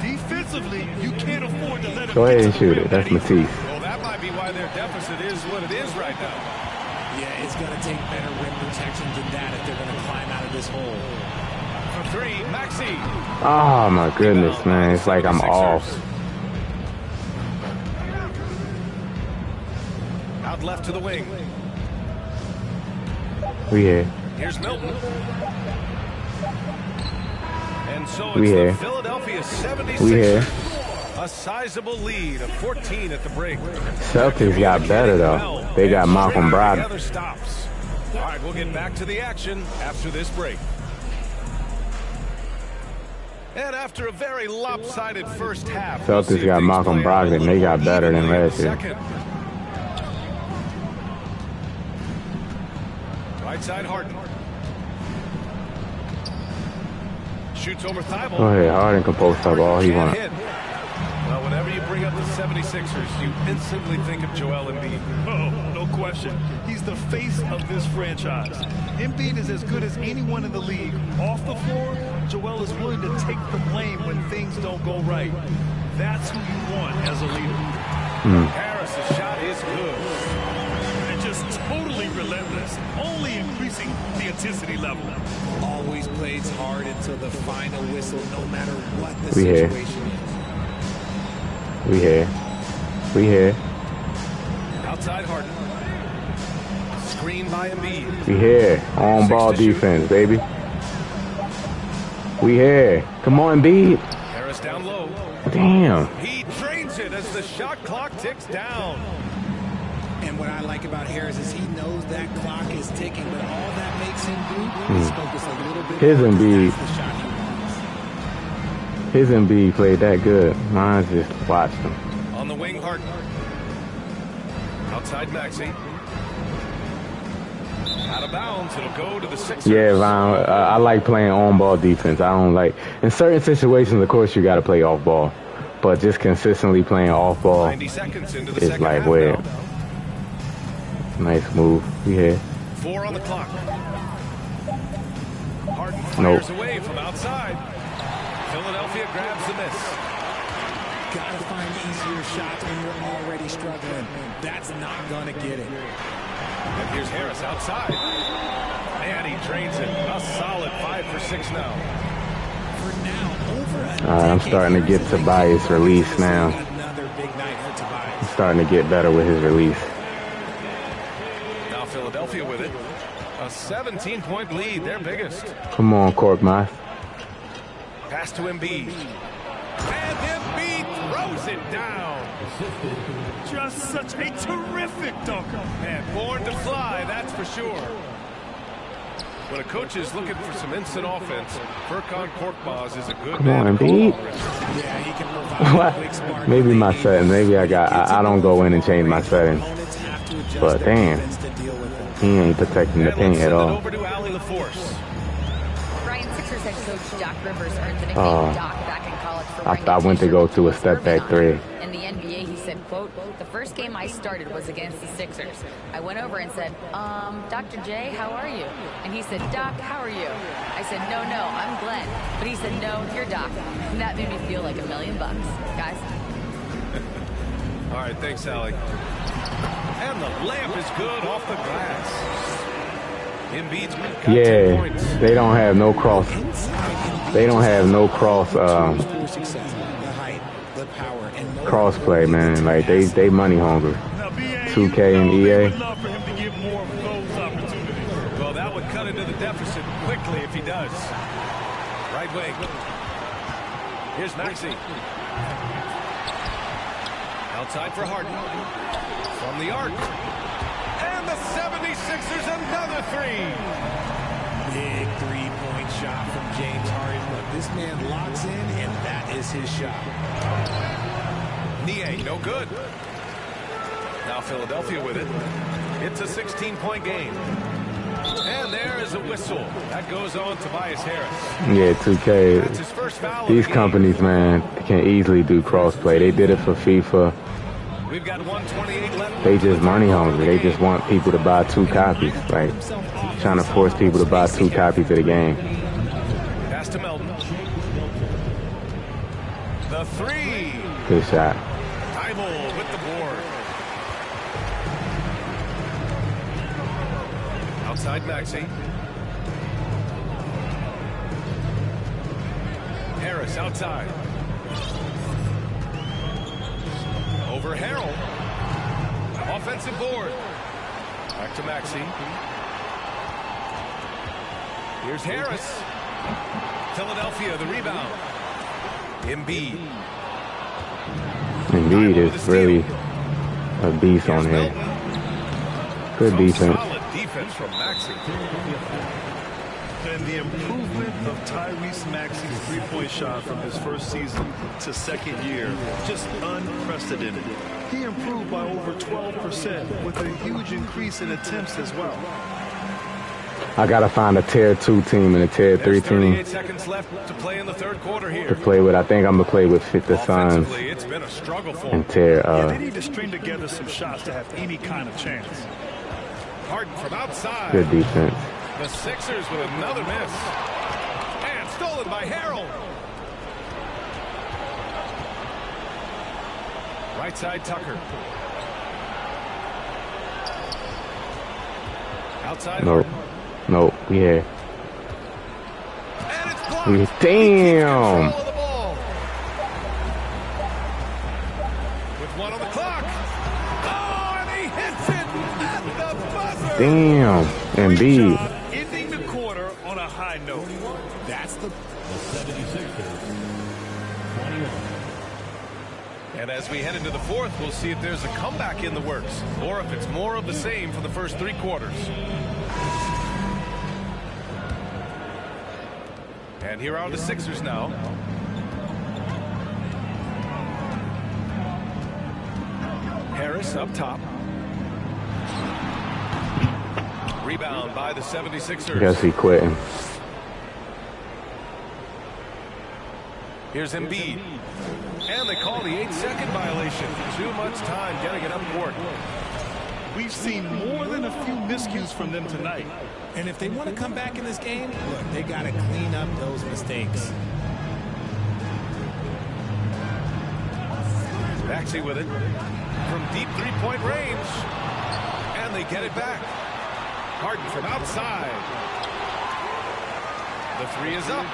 Defensively, you can't afford to let him go ahead and shoot it. That's Matisse. Well, that might be why their deficit is what it is right now. Yeah, it's going to take better rim protection than that if they're going to climb out of this hole. For three, Maxey. Oh, my goodness, man. It's like I'm off. Out left to the wing. We here. Here's Milton. And so We it's here. the Philadelphia 76ers. We here. A sizable lead of 14 at the break. Celtics got better, though. They got Malcolm Brogdon. Other stops. All right, we'll get back to the action after this break. And after a very lopsided first half, Celtics got Malcolm Brogdon. They got better than last year. Right side Harden. Shoots over Thibault. Go ahead, Harden can post up all he wants. Well, whenever you bring up the 76ers, you instantly think of Joel Embiid. Oh, no question. He's the face of this franchise. Embiid is as good as anyone in the league. Off the floor, Joel is willing to take the blame when things don't go right. That's who you want as a leader. Harris' shot is good. And just totally relentless, only increasing the intensity level. Always plays hard until the final whistle, no matter what the We here. situation is. We here. We here. Outside Harden. Screen by Embiid. We here. On ball defense, baby. We here. Come on, B. Harris down low. Damn. He drains it as the shot clock ticks down. And what I like about Harris is he knows that clock is ticking, but all that makes him do is focus a little bit His more on Embiid. the shot he wants. His Embiid played that good. Mine just watched him. On the wing, Harden. Outside Maxey. Out of bounds, it'll go to the Sixers. Yeah, Von, I like playing on-ball defense. I don't like... In certain situations, of course, you got to play off-ball. But just consistently playing off-ball 90 seconds into the is second like half weird. now. Nice move. We here. 4 on the clock. Harden Nope. fires away from outside. Philadelphia grabs the miss. Gotta find easier shots when you're already struggling. That's not gonna get it. And here's Harris outside. And he drains it. A solid 5 for 6 now. For now, over a I'm starting to get Tobias release now. Another big night for Tobias. I'm starting to get better with his release. Now Philadelphia with it. A 17-point lead, their biggest. Come on, Korkmaz. Pass to Embiid. And Embiid throws it down. Just such a terrific dunker. And born to fly, that's for sure. When a coach is looking for some instant offense, Furkan Korkmaz is a good Come man on, to call Embiid. already. Yeah, he can provide What? Maybe my settings. Maybe I don't go in and change my settings. But damn, he ain't protecting the paint at all. Brian, Sixers head coach Doc Rivers earned the nickname Doc back in college for I went to go to a step back three. In the NBA, he said, quote, "The first game I started was against the Sixers. I went over and said, Dr. J, how are you?" And he said, "Doc, how are you?" I said, no, I'm Glenn." But he said, "No, you're Doc." And that made me feel like $1 million. Guys. All right, thanks, Allie. And the layup is good off the glass. Embiid's got 10 points. They don't have no cross. They don't have no cross play, man. Like they money hungry. 2K and EA. Well, that would cut into the deficit quickly if he does. Right wing. Here's Maxey. Outside for Harden. From the arc. And the 76ers another three. Big three-point shot from James Harden. Look, this man locks in, and that is his shot. Nie, no good. Now Philadelphia with it. It's a 16-point game. And there is a whistle. That goes on Tobias Harris. Yeah, 2K. That's his first foul. These companies, man, can easily do crossplay. They did it for FIFA. We've got 128 left. They just money hungry. They just want people to buy 2 copies. Like, trying to force people to buy 2 copies of the game. Pass to Melton. The three. Good shot. Thibault with the board. Outside Maxey. Harris outside. Over Harrell. Offensive board. Back to Maxey. Here's Harris. Philadelphia, the rebound. Embiid. Embiid is really a beast on here. Good defense. Solid defense from Maxey. And the improvement of Tyrese Maxey's three-point shot from his first season to second year, just unprecedented. He improved by over 12% with a huge increase in attempts as well. I gotta find a tier 2 team and a tier 3 team 38 seconds left to play in the third quarter here. to play with. I think I'm gonna play with the Suns It's been a struggle for and tier. They need to string together some shots to have any kind of chance. Harden from outside. Good defense. The Sixers with another miss. And stolen by Harrell. Right side Tucker. Outside. Nope. Nope. Yeah. And it's blocked. Damn. Control of the ball. With 1 on the clock. Oh, and he hits it at the buzzer. Damn. Embiid. Ending the quarter on a high note. That's the 76ers. 21. And as we head into the fourth, we'll see if there's a comeback in the works or if it's more of the same for the first 3 quarters. And here are the Sixers now. Harris up top. Rebound by the 76ers. Guess he quitting. Here's Embiid. And they call the 8-second violation. Too much time getting it up court. We've seen more than a few miscues from them tonight. And if they want to come back in this game, look, they got to clean up those mistakes. Maxey with it from deep three-point range. And they get it back. Harden from outside. The three is up.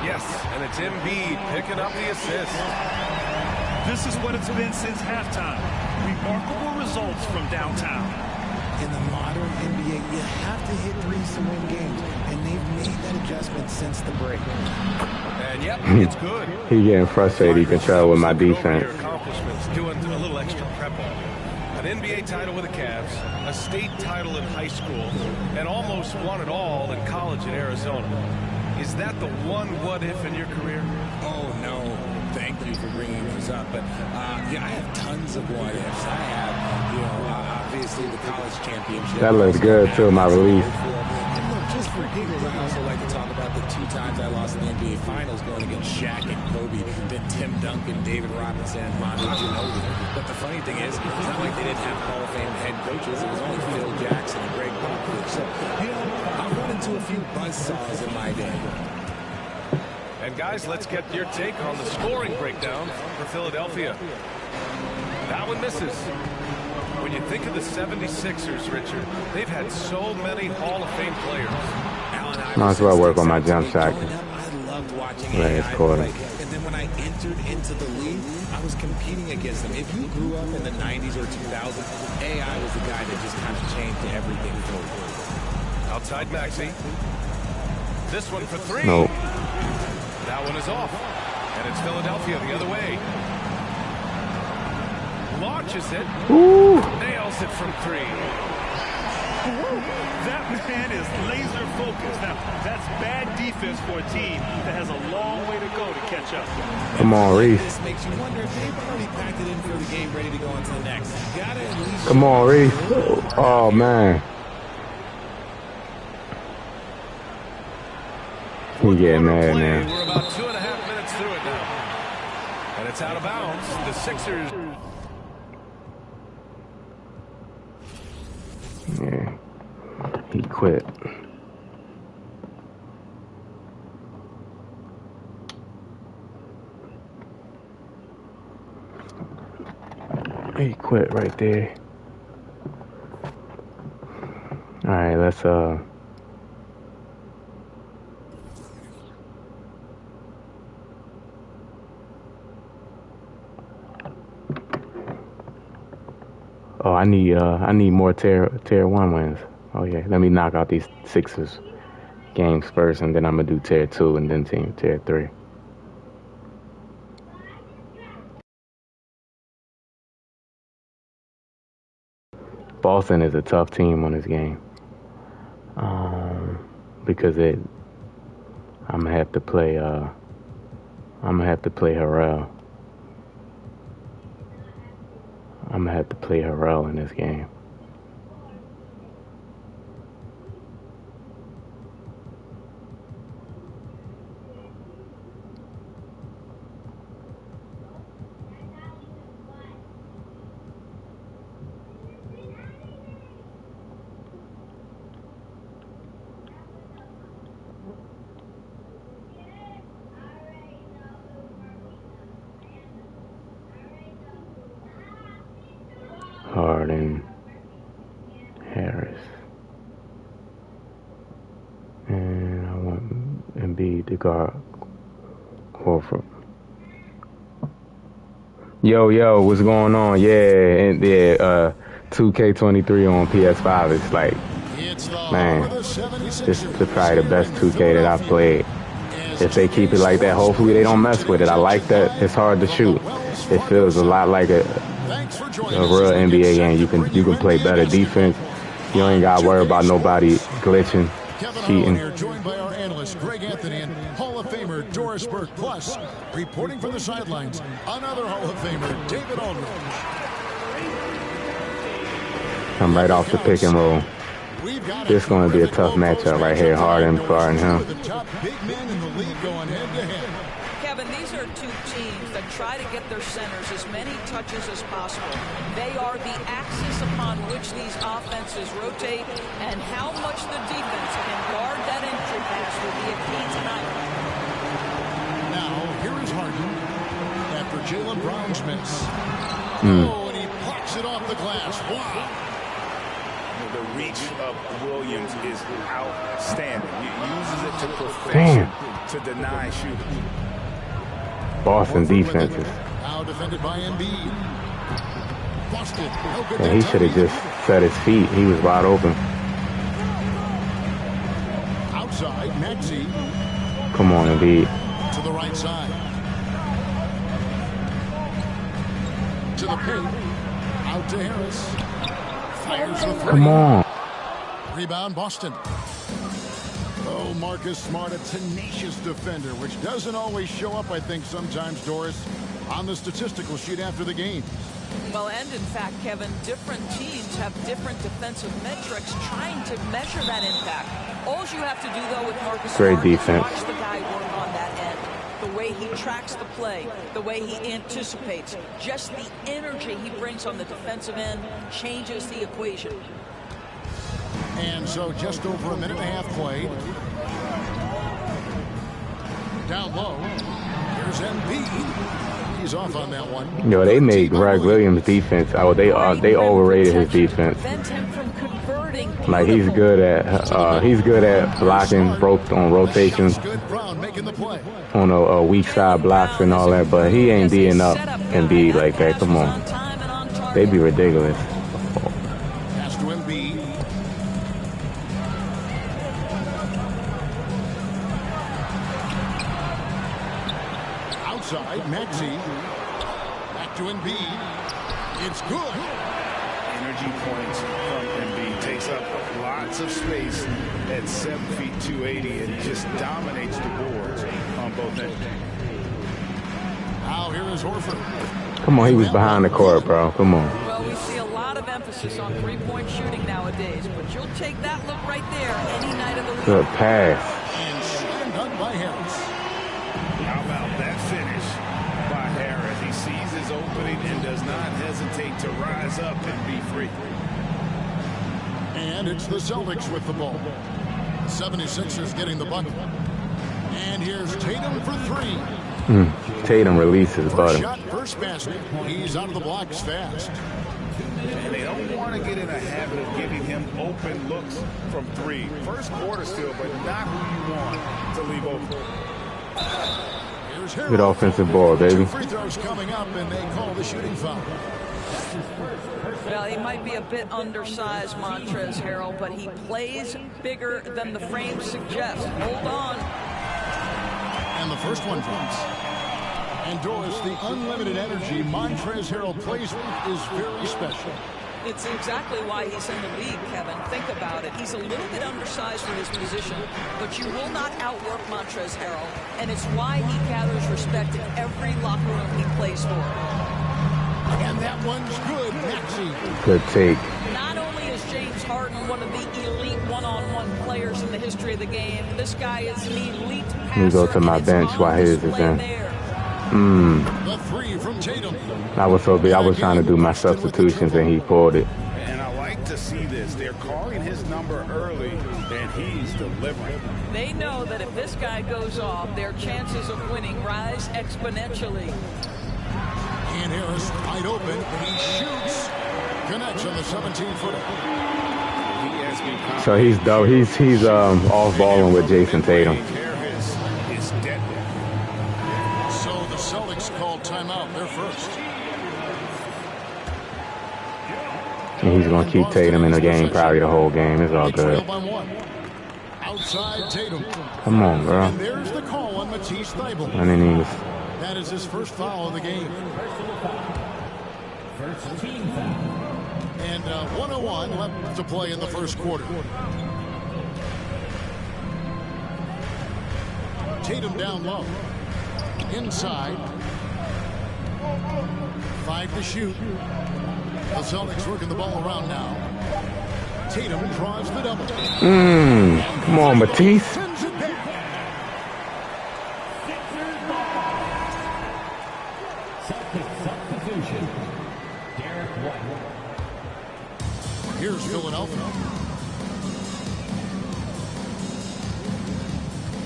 Yes, and it's Embiid picking up the assist. This is what it's been since halftime. Remarkable results from downtown. In the modern NBA, you have to hit threes to win games, and they've made that adjustment since the break. And yep, it's good. He getting frustrated. He can tell with my defense. Accomplishments, doing a little extra prep on it. An NBA title with the Cavs, a state title in high school, and almost won it all in college in Arizona. Is that the one what-if in your career? Oh, no. Thank you for bringing goes up. But, yeah, I have tons of what ifs. I have, you know, obviously the college championship. That looks good, too, my release. And look, just for giggles, I also like to talk about the 2 times I lost in the NBA Finals going against Shaq and Kobe, then Tim Duncan, David Robinson, and Manu Ginobili. But the funny thing is, it's not like they didn't have Hall of Fame head coaches. It was only Phil Jackson and Greg Popovich. So, you know, I've run into a few buzzsaws in my day. And guys, let's get your take on the scoring breakdown for Philadelphia. That one misses. When you think of the 76ers, Richard, they've had so many Hall of Fame players. Might as well work on my jump shot. I loved watching Last quarter. play. And then when I entered into the league, I was competing against them. If you grew up in the 90s or 2000s, AI was the guy that just kind of changed everything for you. Outside Maxey. This one for 3. No. That one is off. And it's Philadelphia the other way. Launches it. Ooh. Nails it from 3. That man is laser focused. Now, that's bad defense for a team that has a long way to go to catch up. Come on, Reese. This makes you wonder if they've already packed it in for the game, ready to go on to the next. Gotta at least. Come on, Reese. Oh, man. He getting mad now. We're about 2.5 minutes through it now. And it's out of bounds. The Sixers. Yeah. He quit. He quit right there. All right, let's Oh, I need more tier 1 wins. Oh yeah, let me knock out these Sixers games first, and then I'm gonna do tier 2 and then tier 3. Boston is a tough team on this game. Because I'm gonna have to play Harrell. I'm gonna have to play Harrell in this game. Harden, Harris, and I want Embiid to guard Horford. Yo, what's going on? Yeah, and 2K23 on PS5 is like, man, this is probably the best 2K that I've played. If they keep it like that, hopefully they don't mess with it. I like that it's hard to shoot. It feels a lot like a real NBA game. You can play better defense. You ain't got to worry about nobody glitching, cheating. Here, joined by our analyst Greg Anthony and Hall of Famer Doris Burke. Plus, reporting from the sidelines, another Hall of Famer, David Aldridge. I'm right off the pick and roll. This is going to be a tough matchup right here. Harden guarding him. The top big men in the league going head to head. Kevin, these are two teams that try to get their centers as many touches as possible. They are the axis upon which these offenses rotate, and how much the defense can guard that entry pass will be a key tonight. Now, here is Harden after Jaylen Brown's miss. Oh, and he plucks it off the glass. Wow. The reach of Williams is outstanding. He uses it to perfection to deny shooting. Boston defenses. Now defended by Embiid. Busted. Yeah, he should have just set his feet. He was wide open. Outside, Maxey. Come on, Embiid. To the right side. To the paint. Out to Harris. Fires the three. Come on. Rebound, Boston. Oh, Marcus Smart, a tenacious defender, which doesn't always show up, I think, sometimes, Doris. on the statistical sheet after the game. Well, and in fact, Kevin, different teams have different defensive metrics trying to measure that impact. All you have to do, though, with Marcus Smart is watch the guy work on that end. The way he tracks the play, the way he anticipates, just the energy he brings on the defensive end changes the equation. And so just over a minute and a half played. Down low. Here's Embiid. He's off on that one. Yo, they made Greg Williams' defense. Oh, they overrated his defense. Like he's good at blocking ropes on rotations, on a weak side blocks and all that. But he ain't D'ing up and be like that. Come on, they be ridiculous. Pass to Embiid. Outside, Maxey. Back to Embiid. It's good. Energy points from Embiid. Takes up lots of space at 7 feet 280 and just dominates the boards on both ends. Now here is Horford. Come on, he was behind the court, bro. Come on. Well, we see a lot of emphasis on three-point shooting nowadays, but you'll take that look right there any night of the week. Good pass. And slammed done by Harris. How about that finish by Harris? He sees his opening and does not hesitate to rise up and be free. And it's the Celtics with the ball. 76ers getting the bucket. And here's Tatum for three. Tatum releases, First shot, first basket. He's out of the blocks fast. And they don't want to get in a habit of giving him open looks from three. First quarter still, but not who you want to leave open. Good offensive ball, baby. 2 free throws coming up, and they call the shooting foul. Well, he might be a bit undersized, Montrezl Harrell, but he plays bigger than the frame suggests. Hold on. And the first one drops. And Doris, the unlimited energy Montrezl Harrell plays with is very special. It's exactly why he's in the league, Kevin. Think about it. He's a little bit undersized for his position, but you will not outwork Montrezl Harrell, and it's why he gathers respect in every locker room he plays for. And that one's good, Maxey. Good take. Not only is James Harden one of the elite one-on-one players in the history of the game, this guy is an elite passer. Let me go to my bench while his is in. The three from Tatum. I was trying to do my substitutions and he pulled it. And I like to see this. They're calling his number early, and he's delivering. They know that if this guy goes off, their chances of winning rise exponentially. And Harris wide open. He shoots. Connects on the 17-footer. So he's dope. He's off balling with Jason Tatum. So the Celtics called timeout. They're first. And he's gonna keep Tatum in the game probably the whole game. It's all good. Outside Tatum. Come on, bro. And there's the call on Matisse Thybulle. I didn't even. That is his first foul of the game. First team foul. And 1:01 left to play in the first quarter. Tatum down low. Inside. 5 to shoot. The Celtics working the ball around now. Tatum draws the double. Come on, Matisse. Substitution. Derek White. Here's Philadelphia.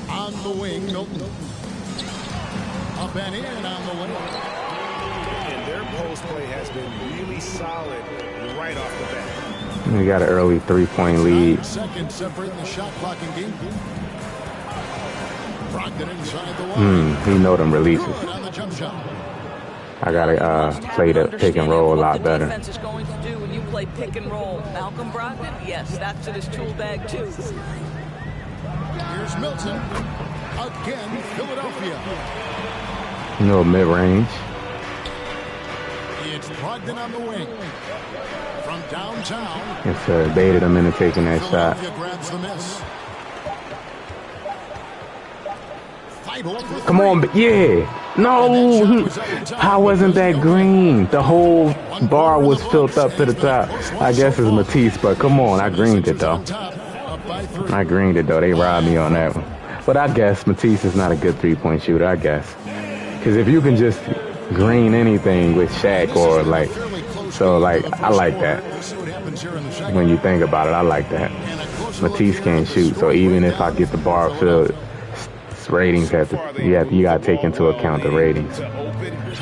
On the wing, Milton. Up and in on the wing. And their post play has been really solid right off the bat. We got an early 3-point lead. Seconds separating the shot clock and game. Brogdon inside the line. He know them releases. On the jump shot. I gotta play the pick and roll a lot better. Defense is going to do when you play pick and roll. Malcolm Brogdon, yes, that's in his tool bag too. Here's Milton. Again, Philadelphia. No mid-range. It's Brogdon on the wing. From downtown. Yes, sir. Baited him into taking that shot. Philadelphia grabs the miss. Come on, yeah. No, how wasn't that green? The whole bar was filled up to the top. I guess it's Matisse, but come on, I greened it though. I greened it though. They robbed me on that one. But I guess Matisse is not a good three-point shooter, I guess. Because if you can just green anything with Shaq or like, so like, I like that. When you think about it, I like that. Matisse can't shoot, so even if I get the bar filled, ratings have to, you got to take into account the ratings. All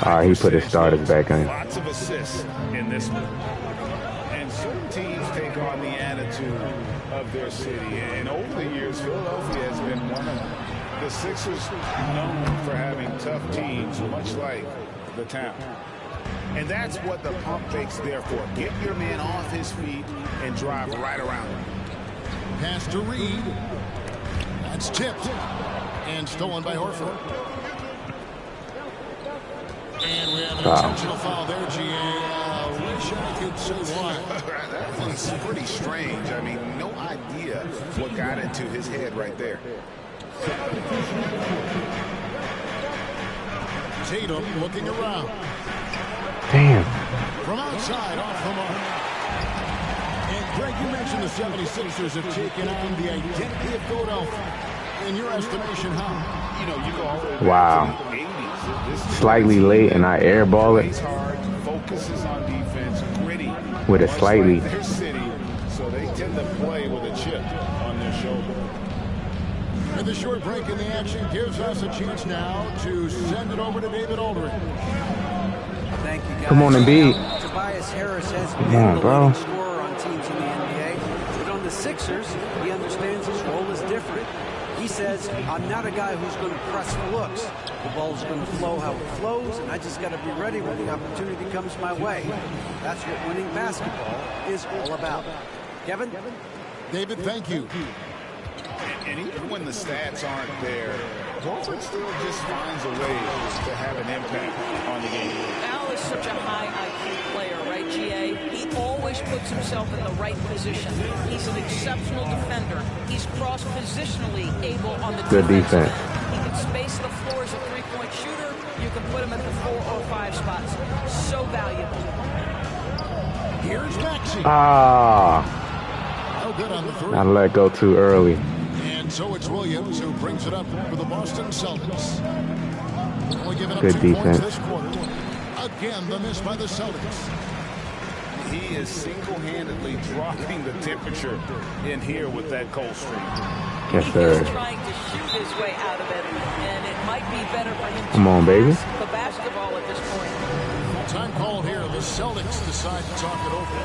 right, he put his starters back in. Lots of assists in this one. And certain teams take on the attitude of their city. And over the years, Philadelphia has been one of the Sixers known for having tough teams, much like the town. And that's what the pump fake's there for. Get your man off his feet and drive right around him. Pass to Reed. That's tipped. And stolen by Horford. And we have an intentional foul there, GA. I wish I could say why. That was pretty strange. I mean, no idea what got into his head right there. Tatum looking around. Damn. From outside, off the mark. And Greg, you mentioned the 76ers have taken on the identity of Philadelphia. In your estimation, how? You know, you go all the way wow. back to the 80s. Slightly late, and I airball it. Hard, focuses on defense, gritty. With a slightly. Like their city, so they tend to play with a chip on their shoulder. And the short break in the action gives us a chance now to send it over to David Aldridge. Thank you, guys. Come on, Embiid. Tobias Harris has Come been on, the bro. leading scorer on teams in the NBA. But on the Sixers, he understands his role is different. He says, I'm not a guy who's going to press for looks. The ball's going to flow how it flows, and I just got to be ready when the opportunity comes my way. That's what winning basketball is all about. Kevin? David, thank you. And even when the stats aren't there, Horford still just finds a way to have an impact on the game. Al is such a high IQ player, right, GA? He always puts himself in the right position. He's an exceptional defender. He's cross-positionally able on the good defense. He can space the floor as a three-point shooter. You can put him at the 4 or 5 spots. So valuable. Here's Maxey. Ah. No good on the three. I let go too early. And so it's Williams who brings it up for the Boston Celtics. Only giving up good 2 defense. points this quarter. Again, the miss by the Celtics. He is single-handedly dropping the temperature in here with that cold streak. Yes, sir. He's trying to shoot his way out of it, and it might be better for him to Come on, baby. pass the basketball at this point. Time called here. The Celtics decide to talk it over.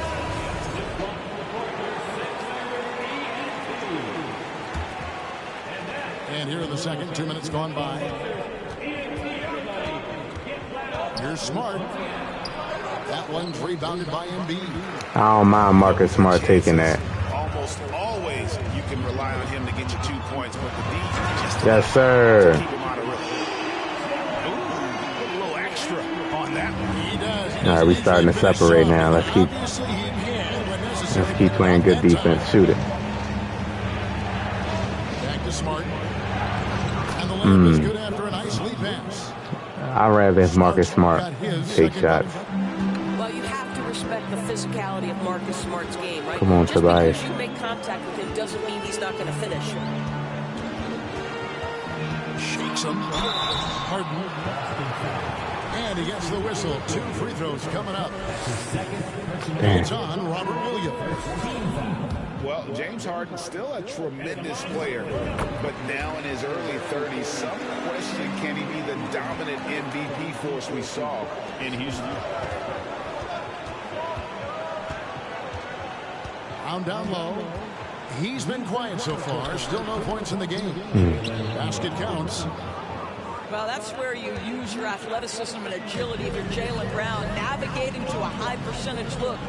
And here in the second, 2 minutes gone by. Here's Smart. That one's rebounded by Embiid. I don't mind Marcus Smart taking that. Almost always you can rely on him to get you 2 points, but the defense just yes, sir. keep him out of rhythm. Ooh, a little extra on that one. He does. All right, we starting to separate now. Let's keep playing good defense. Shoot it. Back to Smart. And the layup is good after a nice lead pass. I'd rather have Marcus Smart take shots. Well, you have to respect the physicality of Marcus Smart's game, right? Come on, just Tobias. because you make contact with him doesn't mean he's not going to finish. Shakes him. Harden. And he gets the whistle. 2 free throws coming up. Damn. It's on Robert Williams. Well, James Harden still a tremendous player, but now in his early 30s, some question, can he be the dominant MVP force we saw in Houston? Down low. He's been quiet so far. Still no points in the game. Basket counts. Well, that's where you use your athleticism and agility if you're Jaylen Brown, navigating to a high percentage look.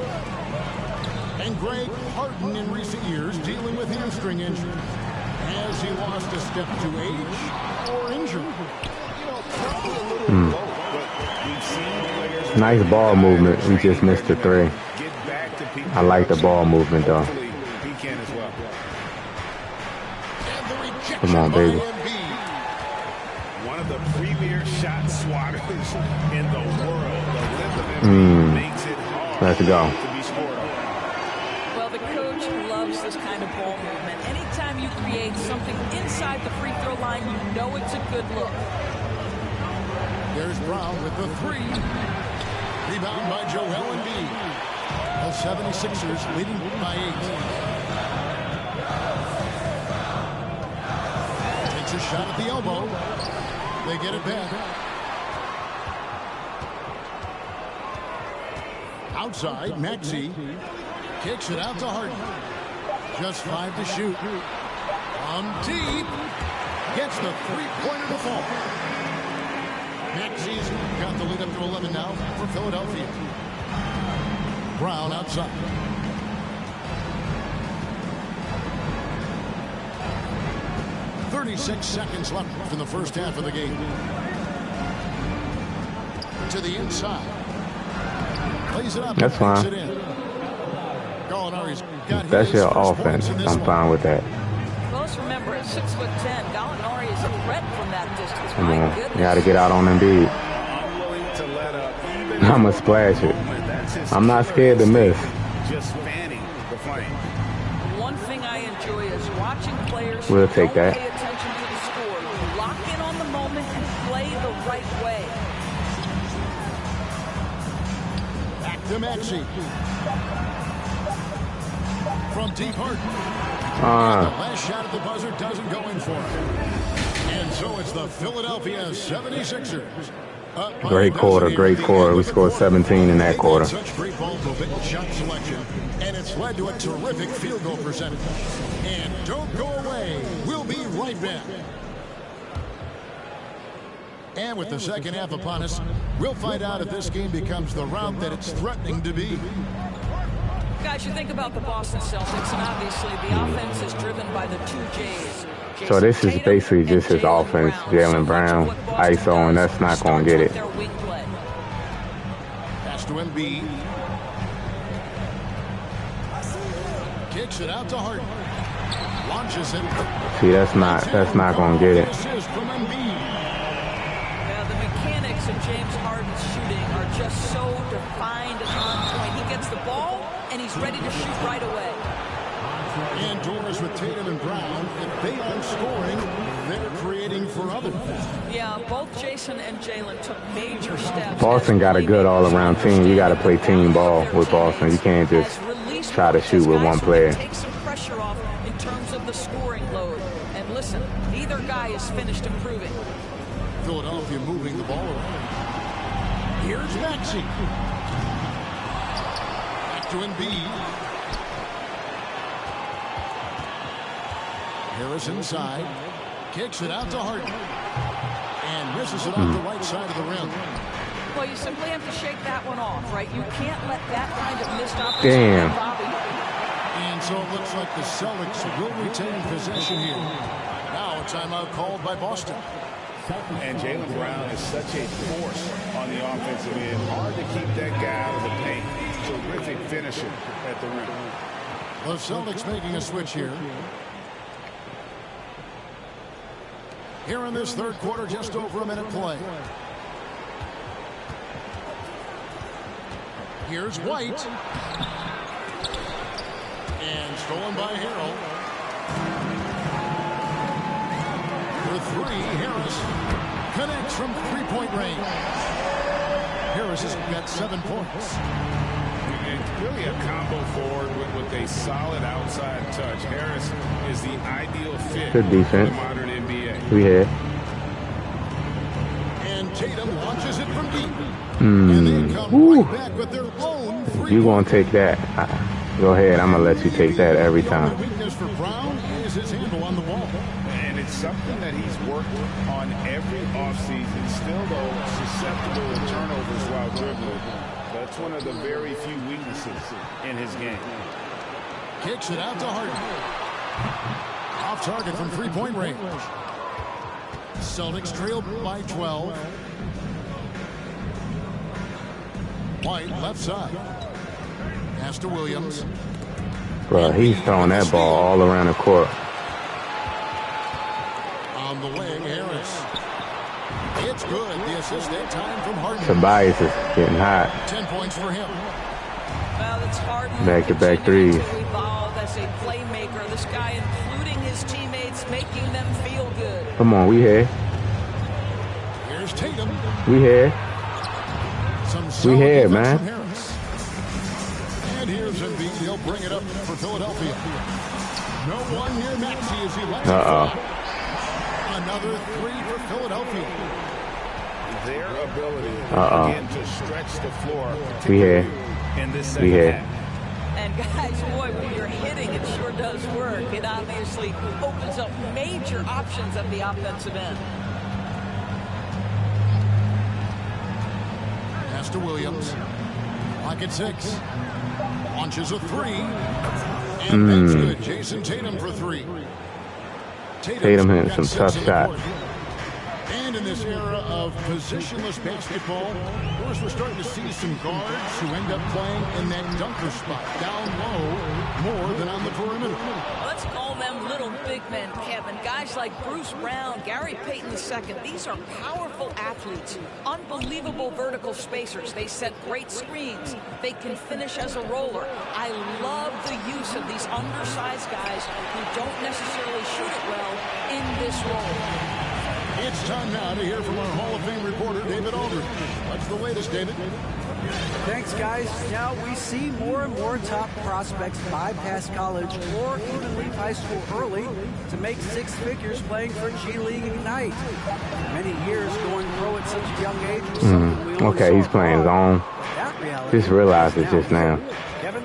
And Greg, Harden in recent years dealing with hamstring injury. Has he lost a step to age or injury? You know, probably a little both, but we've seen players... Nice ball movement. We just missed the 3. I like the ball movement, though. He can as well. Come on, baby. makes it hard Let's go. to be scored on. Well, the coach loves this kind of ball movement. Anytime you create something inside the free throw line, you know it's a good look. There's Brown with the three. Rebound by Joel Embiid. The 76ers leading by 8. Takes a shot at the elbow. They get it back. Outside, Maxey kicks it out to Harden. Just 5 to shoot. From deep. Gets the three-pointer to fall. Maxey's got the lead up to 11 now for Philadelphia. Brown outside. "36 seconds left in the first half of the game. To the inside. Plays it up. That's fine. It in. Gallinari's got That's his your first offense. points in this I'm one. fine with that. Well, let's remember, at 6'10", Gallinari is a threat from that distance. Come My on. goodness. You got to get out on Embiid. I'm willing to let up even I'm going to splash it. That's his I'm not killer scared to miss. instinct, just fanning the flame. One thing I enjoy is watching players We'll who take don't that. pay attention to the score. Lock in on the moment and play the right way. Back to Maxey. From deep Harden. The last shot at the buzzer doesn't go in for him. And so it's the Philadelphia 76ers. Up by Great a quarter, dozen great here at the quarter. end We of the scored 17 in that They've quarter. got such great ball movement and shot selection, and it's led to a terrific field goal percentage. And don't go away. We'll be right back. And with the second half upon us, we'll find out if this game becomes the route that it's threatening to be. Guys, you think about the Boston Celtics, and obviously the offense is driven by the 2 J's. So this is basically just his offense. Jaylen Brown, ISO, and that's not going to get it. Pass to Embiid. Kicks it out to Harden. Launches it. See, that's not going to get it. Assist from Embiid. Yeah, the mechanics of James Harden's shooting are just so defined and on point. He gets the ball, and he's ready to shoot right away. Indoors with Tatum and Brown. If they aren't scoring, they're creating for others. Yeah, both Jason and Jaylen took major steps. Boston got a good all-around team. You got to play team ball with Boston. You can't just try to shoot with one player. Take some pressure off in terms of the scoring load. And listen, neither guy is finished improving. Philadelphia moving the ball around. Here's Maxey. Back to Embiid. Harris inside. Kicks it out to Harden. And misses it off the right side of the rim. Well, you simply have to shake that one off, right? You can't let that kind of missed opportunity bother you. And so it looks like the Celtics will retain possession here. Now a timeout called by Boston. And Jaylen Brown is such a force on the offensive end. Hard to keep that guy out of the paint. Terrific finisher at the rim. The Celtics making a switch here. Here in this third quarter, just over a minute play. Here's White. And stolen by Harrell. For three, Harris connects from three-point range. Harris has got 7 points. And really a combo forward with a solid outside touch. Harris is the ideal fit Good defense. for the modern NBA. We had. And Tatum launches it from deep. And they come right back with their own three. You gonna take that? Go ahead. I'm gonna let you take that every The time. only weakness for Brown is his handle on the ball. And it's something that he's worked on every offseason. Still, though, susceptible to turnovers while dribbling. That's one of the very few weaknesses in his game. Kicks it out to Harden. Off target from three-point range. Celtics trail by 12. White left side. Pass to Williams. Bro, he's throwing that ball all around the court. On the wing, Harris. It's good. The assist that time from Harden. Tobias is getting hot. 10 points points for him. Well, it's hard back-to-back threes. to evolve as a playmaker. This guy, including his teammates, making them feel good. Come on, we here. Here's Tatum. We here. We here, man. And here's Embiid. He'll bring it up for Philadelphia. No one near Maxey as he lets it fly. Another three for Philadelphia. Their ability again to stretch the floor. We here. In this We here. And guys, boy, when you're hitting, it sure does work. It obviously opens up major options at the offensive end. Pass to Williams. Clock at 6. Launches a three. And that's good. Jason Tatum for three. Tatum hitting some tough shots. And in this era of positionless basketball, of course, we're starting to see some guards who end up playing in that dunker spot, down low, more than on the perimeter. Let's call them little big men, Kevin. Guys like Bruce Brown, Gary Payton II. These are powerful athletes, unbelievable vertical spacers. They set great screens. They can finish as a roller. I love the use of these undersized guys who don't necessarily shoot it well in this role. It's time now to hear from our Hall of Fame reporter, David Aldridge. What's the latest, David? Thanks, guys. Now we see more and more top prospects bypass college or even leave high school early to make six figures playing for G League Ignite. Many years going pro at such a young age was something we always Okay, he's playing zone. Just realized it just now. Kevin?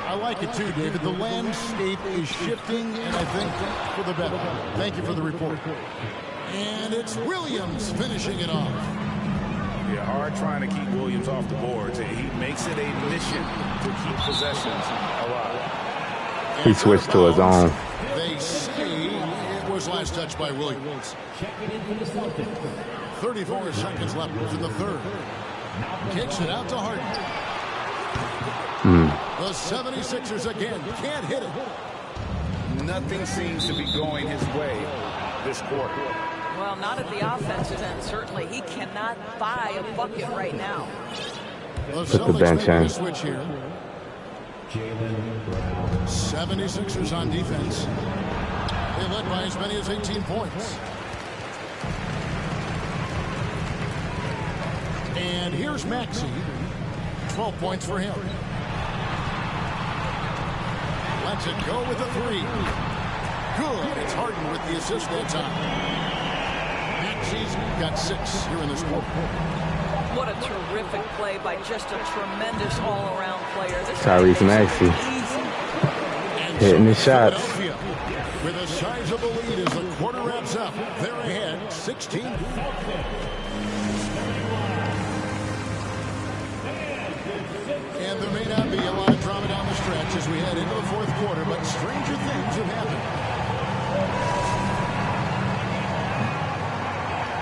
I like it too, David. The landscape is shifting, and I think for the better. Thank you for the report. And it's Williams finishing it off. Yeah, hard trying to keep Williams off the boards. He makes it a mission to keep possessions alive. He switched to his own. They say it was last touched by Williams. 34 seconds left in the third. Kicks it out to Harden. The 76ers again can't hit it. Nothing seems to be going his way this quarter. Well, not at the offensive end, certainly. He cannot buy a bucket right now. The Put the bench in. Switch here. 76ers on defense. They led by as many as 18 points. And here's Maxey. 12 points for him. Lets it go with a three. Good. It's Harden with the assist that time. Maxey's got 6 here in this quarter. What a terrific play by just a tremendous all-around player. Tyrese Maxey hitting his shots. With a sizable lead as the quarter wraps up. They're ahead, 16. And there may not be a lot of drama down the stretch as we head into the fourth quarter, but stranger things have happened.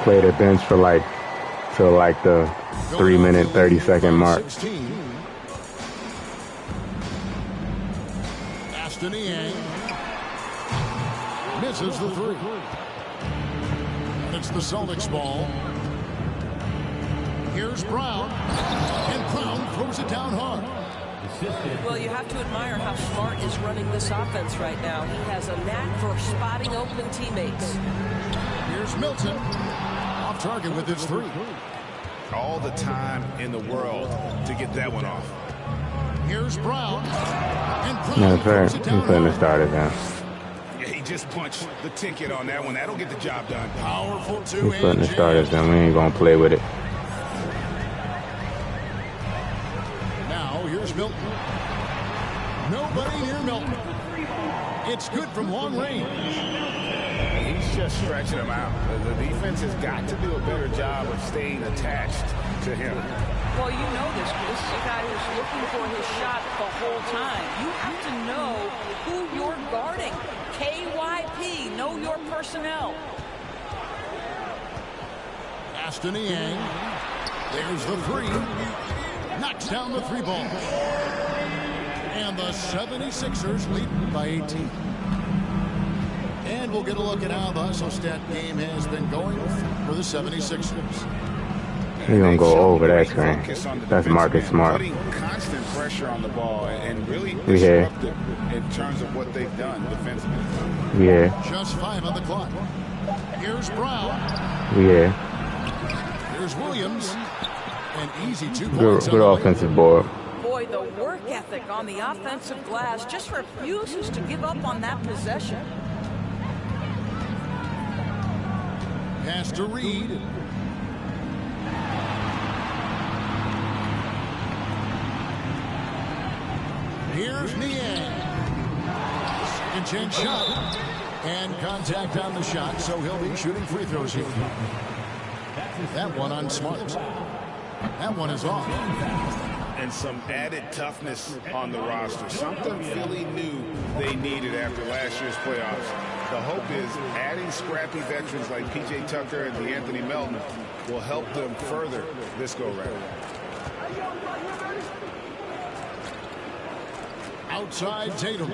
Played a bench for till the 3-minute, 30-second mark. 16. Aston Yang misses the three. And it's the Celtics ball. Here's Brown. And Brown throws it down hard. Well, you have to admire how Smart is running this offense right now. He has a knack for spotting open teammates. Here's Milton. Off target with his three. All the time in the world to get that one off. Here's Brown. And Brown No, fair. throws it He's down putting the hard. starter down. Yeah, he just punched the ticket on that one. That'll get the job done. Powerful He's two-hand putting the jam. starters down. We ain't gonna play with it. Now here's Milton. Nobody near Milton. It's good from long range. He's just stretching him out. The defense has got to do a better job of staying attached to him. Well, you know this. This is a guy who's looking for his shot the whole time. You have to know who you're guarding. KYP, know your personnel. Aston Yang. There's the three. Knocks down the three ball. And the 76ers lead by 18. And we'll get a look at how the hustle stat game has been going for the 76ers. He's gonna go over that screen. That's Marcus Smart. Putting constant pressure on the ball and really We here. disruptive in terms of what they've done defensively. Yeah. Just 5 on the clock. Here's Brown. Yeah. Here's Williams. An easy 2 Good, points. good offensive board. Boy, the work ethic on the offensive glass just refuses to give up on that possession. Pass to Reed. Here's Niang. Second chance shot. And contact on the shot, so he'll be shooting free throws here. That one on Smart. That one is off. And some added toughness on the roster. Something Philly knew they needed after last year's playoffs. The hope is adding scrappy veterans like P.J. Tucker and DeAnthony Melton will help them further this go-round. Outside Tatum.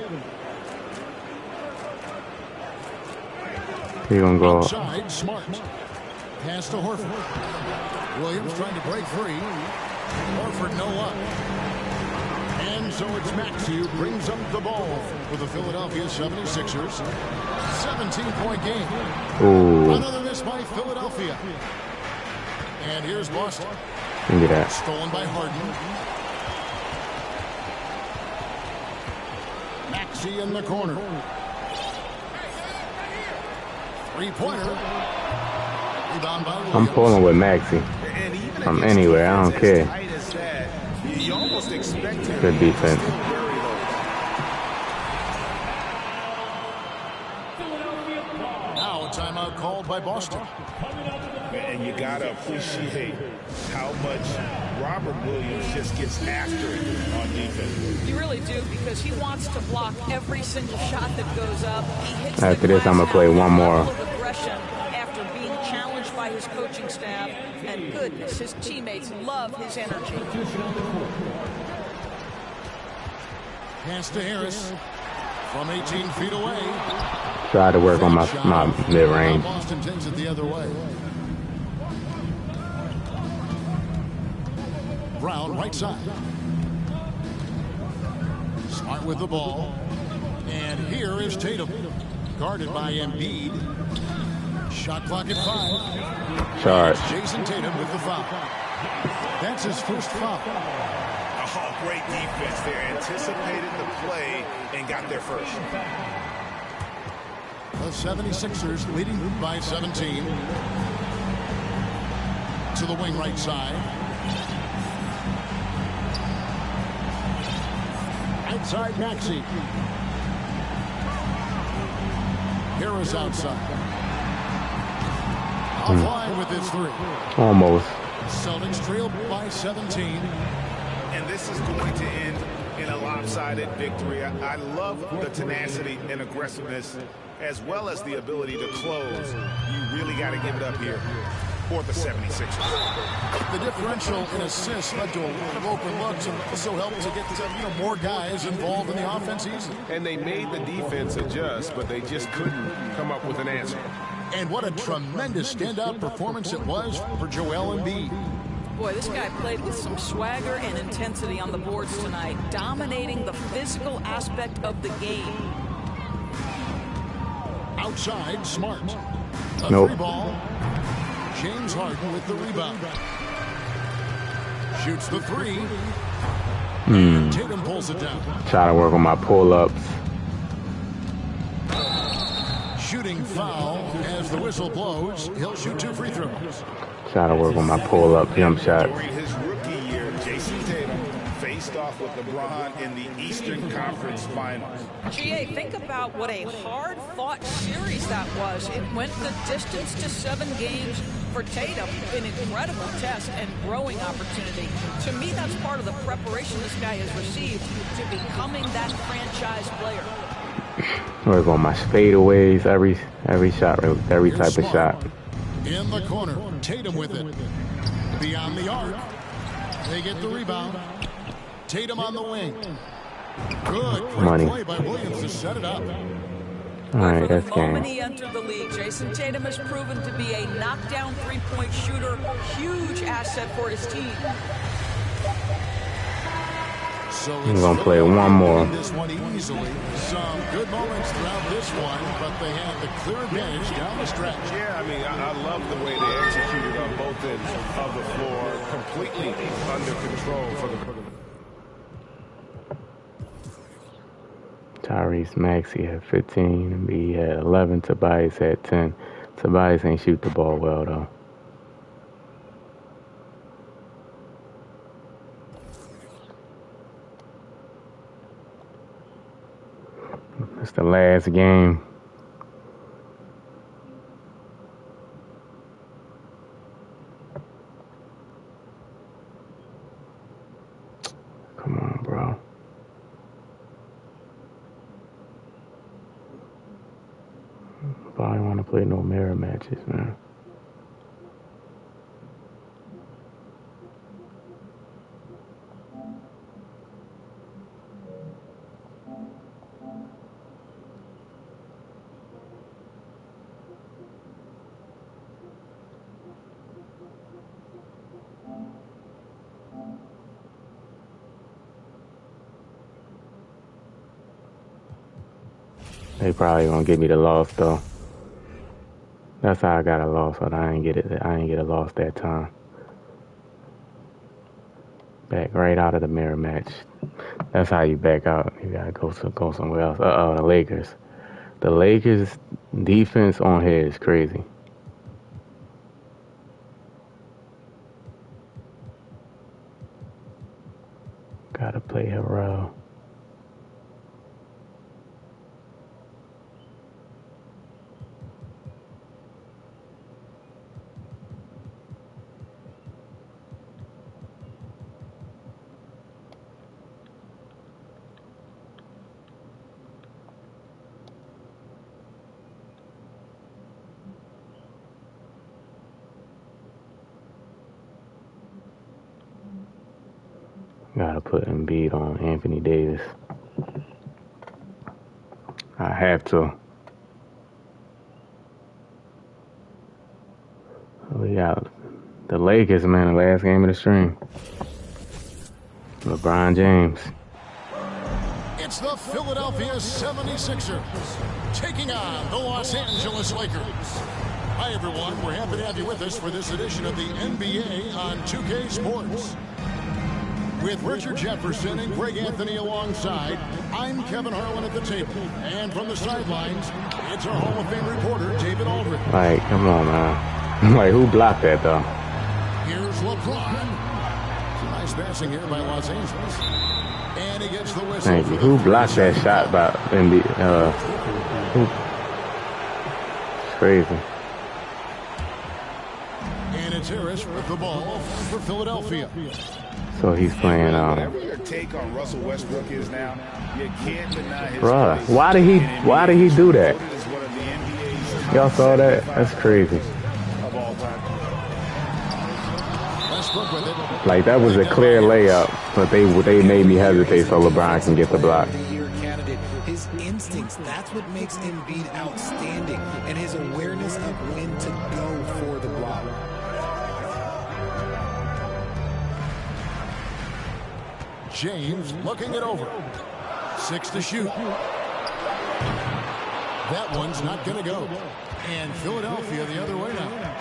He's gonna go. Outside Smart. Pass to Horford. Williams trying to break free. Horford no up. And so it's Maxey who brings up the ball for the Philadelphia 76ers. 17-point game. Ooh. Another miss by Philadelphia. And here's Boston. Look at that. Stolen by Harden. Maxey in the corner. Three-pointer. Rebound by Williams. I'm pulling with Maxey. From anywhere, I don't care. Good defense. Now a timeout called by Boston. And you got to appreciate how much Robert Williams just gets after it on defense. You really do, because he wants to block every single shot that goes up. He hits After this, I'm going to play one more. After being challenged by his coaching staff, and goodness, his teammates love his energy. Pass to Harris from 18 feet away. Try to work on my mid-range. Boston takes it the other way. Brown right side. Smart with the ball. And here is Tatum. Guarded by Embiid. Shot clock at 5. Charge. Jason Tatum with the foul. That's his first foul. Oh, great defense there. Anticipated the play and got there first. The 76ers leading by 17. To the wing right side. Outside Maxey. Harris outside. Offline with his 3. Almost. Celtics trail by 17. And this is going to end in a lopsided victory. I love the tenacity and aggressiveness, as well as the ability to close. You really got to give it up here for the 76ers. The differential in assists led to a lot of open looks and also helped to get more guys involved in the offense easily. And they made the defense adjust, but they just couldn't come up with an answer. And what a tremendous standout performance it was for Joel Embiid. Boy, this guy played with some swagger and intensity on the boards tonight, dominating the physical aspect of the game. Outside, Smart. A Nope. 3 ball. James Harden with the rebound. Shoots the 3. Tatum pulls it down. Try to work on my pull-ups. Shooting foul as the whistle blows. He'll shoot 2 free throws. Try to work on my pull-up jump shots. During his rookie year, Jason Tatum faced off with LeBron in the Eastern Conference Finals. GA, think about what a hard-fought series that was. It went the distance to 7 games for Tatum. An incredible test and growing opportunity. To me, that's part of the preparation this guy has received to becoming that franchise player. Work on my fadeaways, every shot, every type of shot. In the corner, Tatum with it. Beyond the arc. They get the rebound. Tatum on the wing. Good. Great Money. play by Williams to set it up. But from the that's moment game. he entered the league, Jason Tatum has proven to be a knockdown three-point shooter, huge asset for his team. So I'm gonna play one more. this one easily. Some good moments throughout this one, but they had the clear advantage down the stretch. Yeah, I mean, I love the way they executed on both ends of the floor, completely under control for the. Tyrese Maxey had 15, and B had 11. Tobias had 10. Tobias ain't shoot the ball well though. It's the last game. Come on, bro. I don't want to play no mirror matches, man. They probably gonna give me the loss though. That's how I got a loss, but I ain't get it. I ain't get a loss that time. Back right out of the mirror match. That's how you back out. You gotta go somewhere else. The Lakers. The Lakers defense on here is crazy. Gotta play Harrell. Gotta put Embiid on Anthony Davis. I have to. We got the Lakers, man, the last game of the stream. LeBron James. It's the Philadelphia 76ers taking on the Los Angeles Lakers. Hi, everyone. We're happy to have you with us for this edition of the NBA on 2K Sports. With Richard Jefferson and Greg Anthony alongside, I'm Kevin Harlan at the table. And from the sidelines, it's our Hall of Fame reporter, David Aldridge. Like, come on, man. Like, who blocked that, though? Here's LeBron. Some nice passing here by Los Angeles. And he gets the whistle. Thank you. Who blocked that shot by Embiid? It's crazy. And it's Harris with the ball for Philadelphia. So he's playing. Whatever your take on Russell Westbrook is now, you can't deny his Bruh, place. why did he do that? Y'all saw that? That's crazy. Like, that was a clear layup, but they made me hesitate so LeBron can get the block. His instincts, that's what makes Embiid outstanding, and his awareness of when to go for the block. James looking it over. 6 to shoot. That one's not going to go. And Philadelphia the other way now.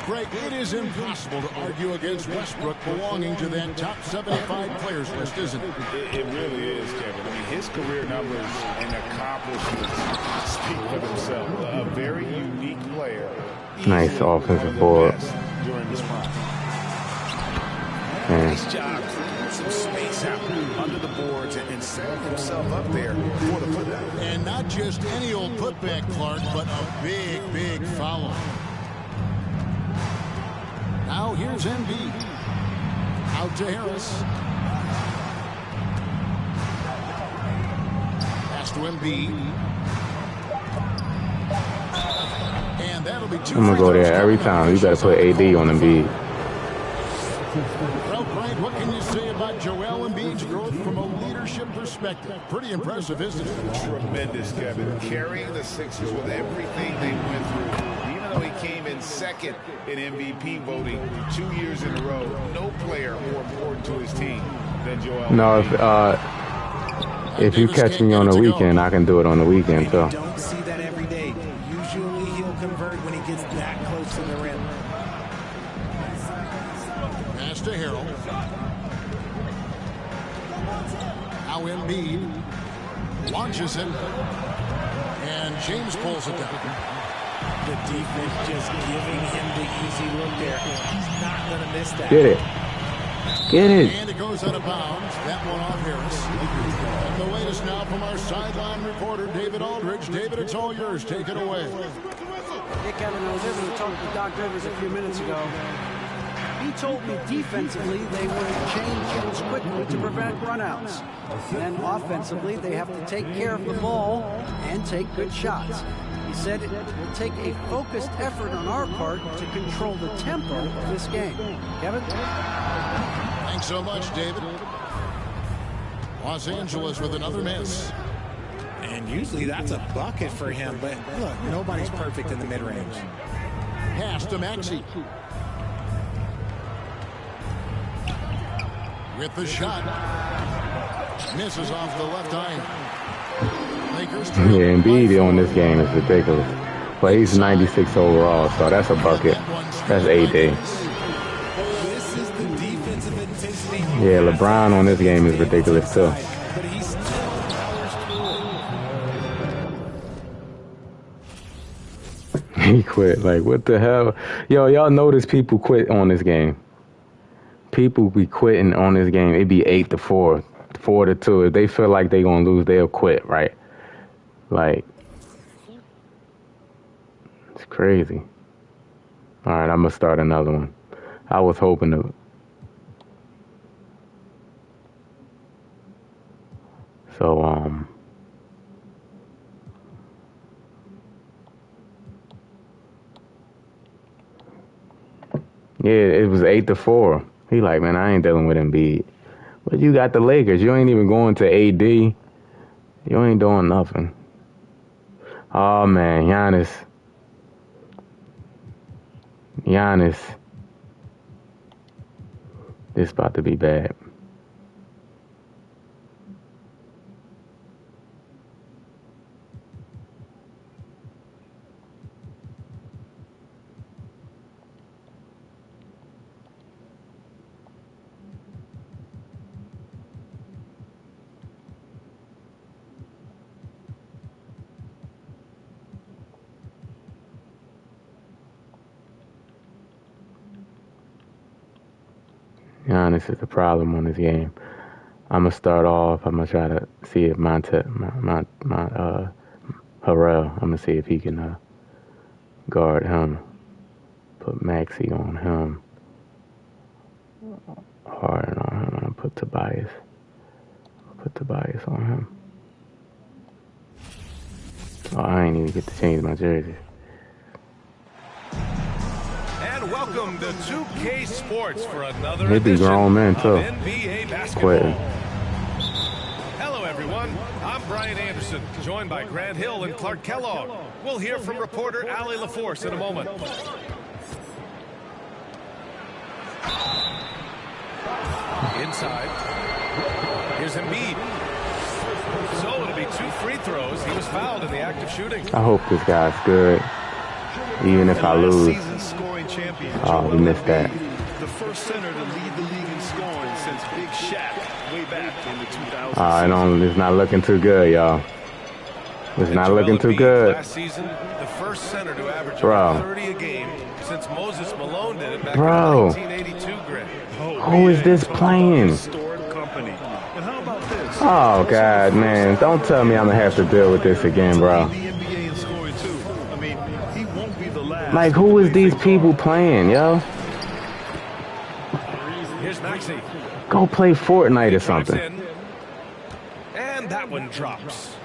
Greg, it is impossible to argue against Westbrook belonging to that top 75 players list, isn't it? It really is, Kevin. I mean, his career numbers and accomplishments speak for themselves. A very unique player. Nice offensive board. During this prime. Nice job. Some space out under the boards and setting himself up there for the putback. And not just any old putback, Clark, but a big, big follow. Now here's Embiid. Out to Harris. Pass to Embiid. And that'll be 2. I'm gonna go there every time. You better put AD on Embiid. Crowd crying And what can you say about Joel Embiid's growth from a leadership perspective? Pretty impressive, isn't it? Tremendous, Kevin. Carrying the Sixers with everything they went through. Even though he came in second in MVP voting 2 years in a row, no player more important to his team than Joel Embiid. If you catch me on the weekend, I can do it on the weekend, too. You don't see that every day. Usually he'll convert when he gets that close to the rim. Pass to Harrell. Now Embiid launches it, and James pulls it down. The defense just giving him the easy look there. He's not going to miss that. Get it. Get it. And it goes out of bounds. That one off Harris. And the latest now from our sideline reporter, David Aldridge. David, it's all yours. Take it away. Hey, Kevin, I was able to talk to Doc Rivers a few minutes ago. He told me defensively they would change things quickly to prevent runouts. And offensively, they have to take care of the ball and take good shots. He said it will take a focused effort on our part to control the tempo of this game. Kevin? Thanks so much, David. Los Angeles with another miss. And usually that's a bucket for him, but look, nobody's perfect in the mid-range. Pass to Maxey. With the shot. Misses off the left eye. Lakers. Yeah, Embiid on this game is ridiculous. But he's 96 overall, so that's a bucket. That's AD. This is the defensive intensity. Yeah, LeBron on this game is ridiculous, too. But he still powers through. He quit. Like, what the hell? Yo, y'all notice people quit on this game. People be quitting on this game. It be 8-4, 4-2. If they feel like they gonna lose, they'll quit, right? Like, it's crazy. All right, I'm gonna start another one. I was hoping to. So, yeah, it was 8-4. He like, man, I ain't dealing with Embiid. But you got the Lakers. You ain't even going to AD. You ain't doing nothing. Oh, man, Giannis. This about to be bad. Giannis is the problem on this game. I'm gonna start off. I'm gonna try to see if Harrell. I'm gonna see if he can guard him. Put Maxey on him. Harden on him. I'm gonna put Tobias. On him. Oh, I ain't even get to change my jersey. Welcome to 2K Sports for another They be edition grown men, too. of NBA basketball. Quitting. Hello, everyone. I'm Brian Anderson, joined by Grant Hill and Clark Kellogg. We'll hear from reporter Allie LaForce in a moment. Inside. Here's Embiid. So it'll be 2 free throws. He was fouled in the act of shooting. I hope this guy's good. Even if I lose. Oh, we missed that. The first center to lead the league in scoring since Big Shaq way back in the 2000s. It's not looking too good, y'all. It's not looking too good. Last season, the first center to average Bro. 30 a game since Moses Malone did it back Bro. in 1982, Greg. Who is this playing? Oh, God, man. Don't tell me I'm going to have to deal with this again, bro. Like, who is these people playing, yo? Here's Maxey. Go play Fortnite or something. And that one drops.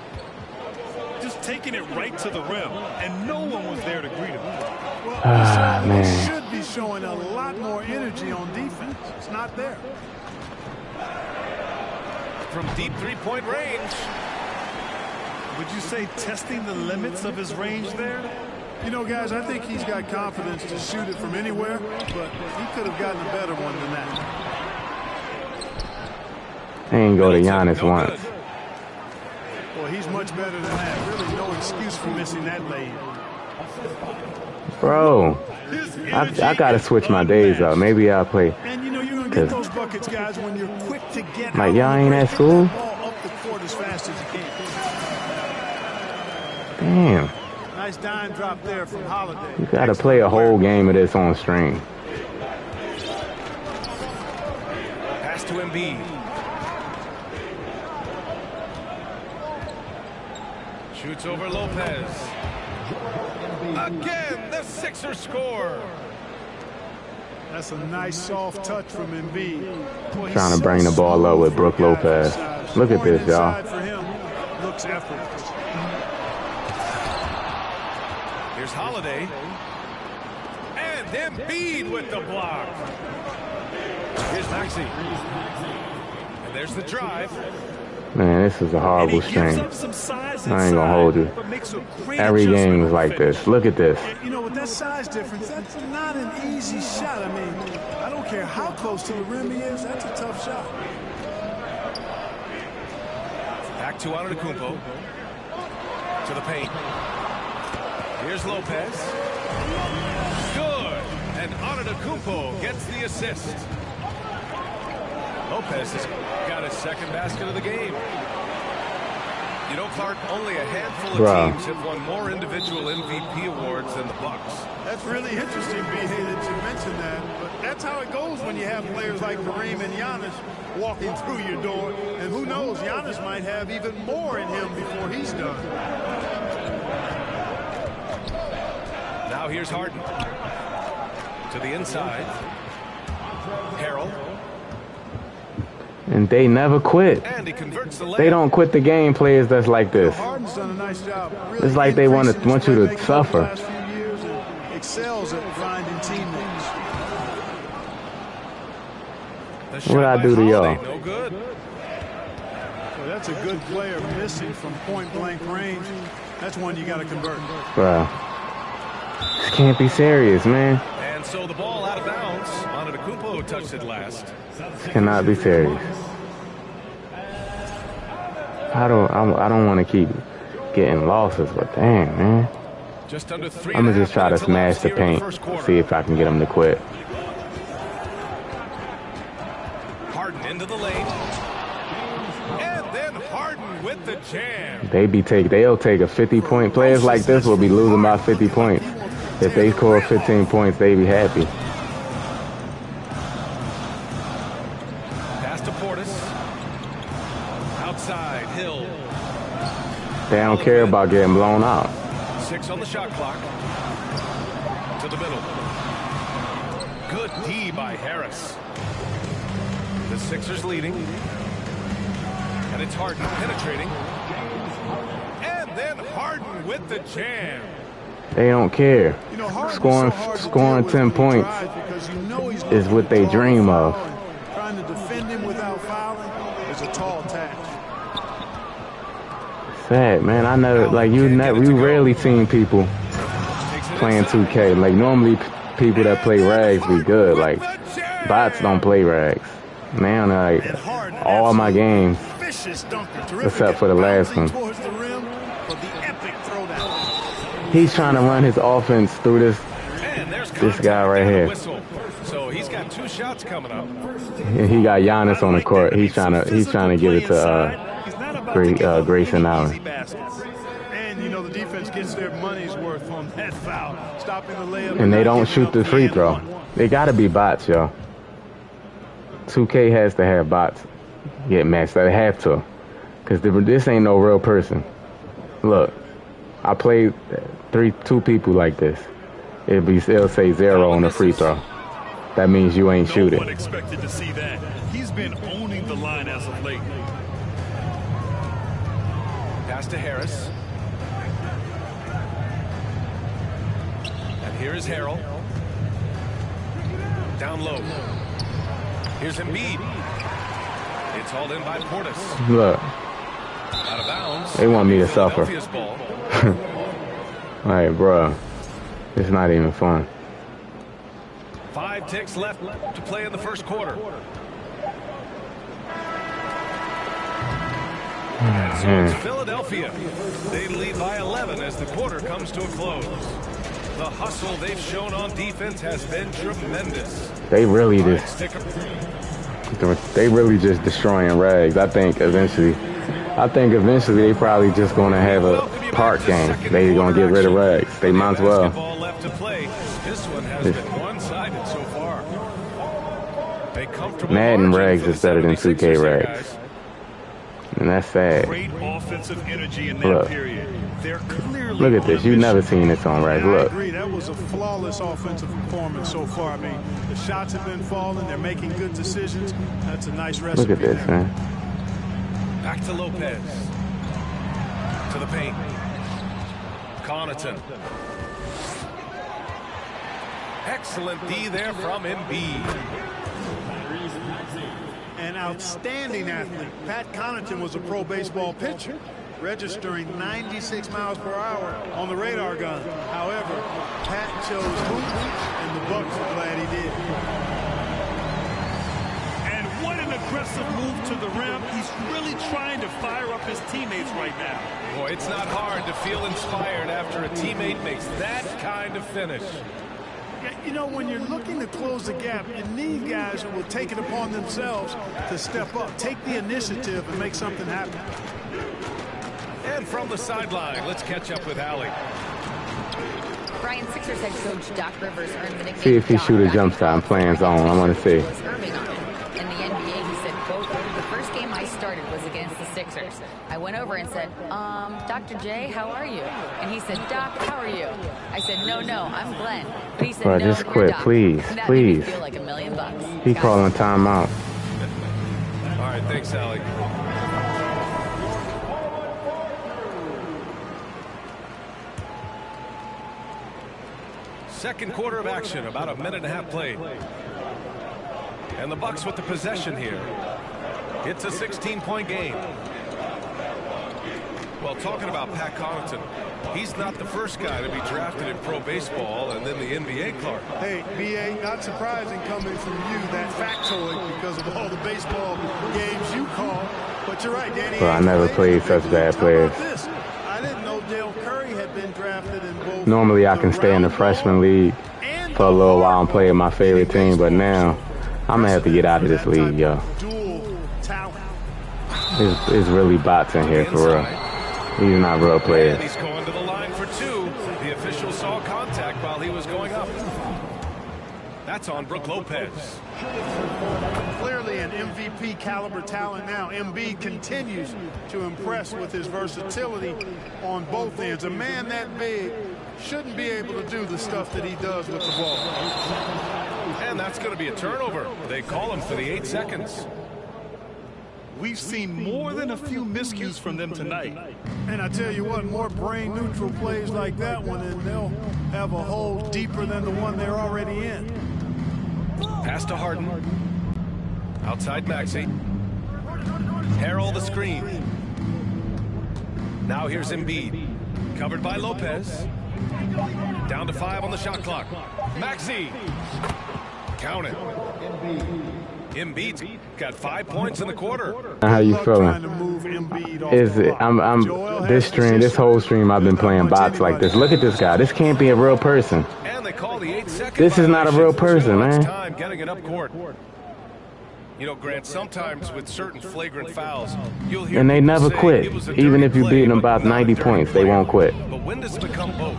Just taking it right to the rim, and no one was there to greet him. Well, man. he should be showing a lot more energy on defense. It's not there. From deep three-point range. Would you say testing the limits of his range there? You know, guys, I think he's got confidence to shoot it from anywhere, but he could have gotten a better one than that. He ain't go to Giannis once. Well, he's much better than that. Really no excuse for missing that lane. Bro, I gotta switch my days up. Maybe I'll play. And you know you're gonna get those buckets, guys, when you're quick to get like y'all ain't at school? up the court as fast as you can. Damn. Nice dime drop there from Holiday. You gotta play a whole game of this on string. Pass to Embiid. Shoots over Lopez. Again, the Sixers score. That's a nice soft touch from Embiid. Boy, Trying to bring the ball up with Brook Lopez. Look at this, y'all. For him, looks effortless. Here's Holiday. And Embiid with the block. Here's Maxey. And there's the drive. Man, this is a horrible string. I ain't gonna hold you. Every game is like this. Look at this. You know, with that size difference, that's not an easy shot. I mean, I don't care how close to the rim he is. That's a tough shot. Back to Antetokounmpo. To the paint. Here's Lopez. Good. And Antetokounmpo gets the assist. Lopez has got his second basket of the game. You know, Clark, only a handful of teams have won more individual MVP awards than the Bucks. That's really interesting, B.A., that you mentioned that. But that's how it goes when you have players like Kareem and Giannis walking through your door. And who knows, Giannis might have even more in him before he's done. Now here's Harden. To the inside. Harrell. And they never quit. And he converts the they don't quit the game, players that's like this. Harden's done a nice job. Really it's like they want you to suffer. Last few years and excels at finding teammates. What I do to y'all? No good. Well, that's a good player missing from point-blank range. That's one you got to convert. Bro, this can't be serious, man. And so the ball out of bounds. Antetokounmpo touched it last. This cannot be serious. I don't want to keep getting losses, but damn, man. Just under I'm gonna just try to smash the paint, see if I can get them to quit. Harden into the lane. And then Harden with the jam. They'll take a 50-point. Players like this will be losing by 50 points. If they score 15 points, they be happy. Pass to Portis. Outside, Hill. They don't care about getting blown out. 6 on the shot clock. To the middle. Good D by Harris. The Sixers leading. And it's Harden penetrating. And then Harden with the jam. They don't care. Scoring 10 points is what they dream of. Trying to defend him without fouling is a tall task. Sad, man. I never you rarely seen people playing 2K. Like normally people that play rags be good. Like bots don't play rags. Man, like all my games except for the last one. He's trying to run his offense through this guy right here. So he's got 2 shots coming up. And he got Giannis on the court. He's trying to give it to Grayson Allen. And you know the defense gets their money's worth on that foul, stopping the layup. And they don't shoot the free throw. They got to be bots, yo. 2K has to have bots get matched. They have to, because this ain't no real person. Look, I played 2 people like this. It'll say 0 on the free throw. That means you ain't shooting. No one expected to see that. He's been owning the line as of late. Pass to Harris. Here is Harrell. Down low. Here's Embiid. It's hauled in by Portis. Look. Out of bounds. They want me to suffer. Ball. Alright, bro. It's not even fun. 5 ticks left to play in the first quarter. And so it's Philadelphia. They lead by 11 as the quarter comes to a close. The hustle they've shown on defense has been tremendous. They really just destroying Rags. I think eventually they probably just gonna have a park game. They gonna get rid of Rags. They might as well. Left to play. This one has been one-sided so far. A comfortable Madden Rags is better than 2K Rags. And that's sad. Great offensive energy in that period. They're clearly look at this. You've never seen this on Rags. Look. I agree. That was a flawless offensive performance so far. I mean, the shots have been falling. They're making good decisions. That's a nice recipe. Look at this, man. Back to Lopez. To the paint. Connaughton. Excellent D there from Embiid. An outstanding athlete. Pat Connaughton was a pro baseball pitcher, registering 96 miles per hour on the radar gun. However, Pat chose hoops, and the Bucks are glad he did. And what an aggressive move to the rim. He's really trying to fire up his teammates right now. Boy, it's not hard to feel inspired after a teammate makes that kind of finish. You know, when you're looking to close the gap, you need guys who will take it upon themselves to step up, take the initiative, and make something happen. And from the sideline, let's catch up with Allie. Brian, Sixers head coach Doc Rivers earned the nickname. See if he shoot a jump shot and playing zone. I want to see. In the NBA, he said, quote, the first game I started was against the Sixers. I went over and said, Dr. J, how are you? And he said, Doc, how are you? I said, no, I'm Glenn. But he said, bro, no, just quit, Doc. please, That please. made me feel like $1 million. He calling timeout. All right, thanks, Allie. Second quarter of action, about a minute and a half played. And the Bucks with the possession here. It's a 16-point game. Well, talking about Pat Connaughton, he's not the first guy to be drafted in pro baseball and then the NBA, Clark. Hey, B.A., not surprising coming from you, that factoid, because of all the baseball games you call. But you're right, Danny. Bro, I never played such bad players. I didn't know Dale Curry had been drafted in both. Normally, I can stay in the freshman league for a little while and play with my favorite team, but now I'm going to have to get out of this league, yo. It's really bots in here, for real. These are not real players. And he's going to the line for two. The official saw contact while he was going up. That's on Brook Lopez. Clearly an MVP caliber talent now. Embiid continues to impress with his versatility on both ends. A man that big shouldn't be able to do the stuff that he does with the ball. And that's going to be a turnover. They call him for the 8 seconds. We've seen more than a few miscues from them tonight. And I tell you what, more brain-neutral plays like that one, and they'll have a hole deeper than the one they're already in. Pass to Harden. Outside Maxey. Harrell the screen. Now here's Embiid. Covered by Lopez. Down to 5 on the shot clock. Maxey. Count it. Embiid's got 5 points in the quarter. How you feeling? Is it? This whole stream I've been playing bots like this. Look at this guy. This can't be a real person. And they call the 8-second This is not a real person, man. Time getting it up court. You know, Grant, sometimes with certain flagrant fouls, you'll hear and they never say quit. it was a Even dirty if you play, beat them but about not a 90 dirty points, they player. won't quit. But when does it become both?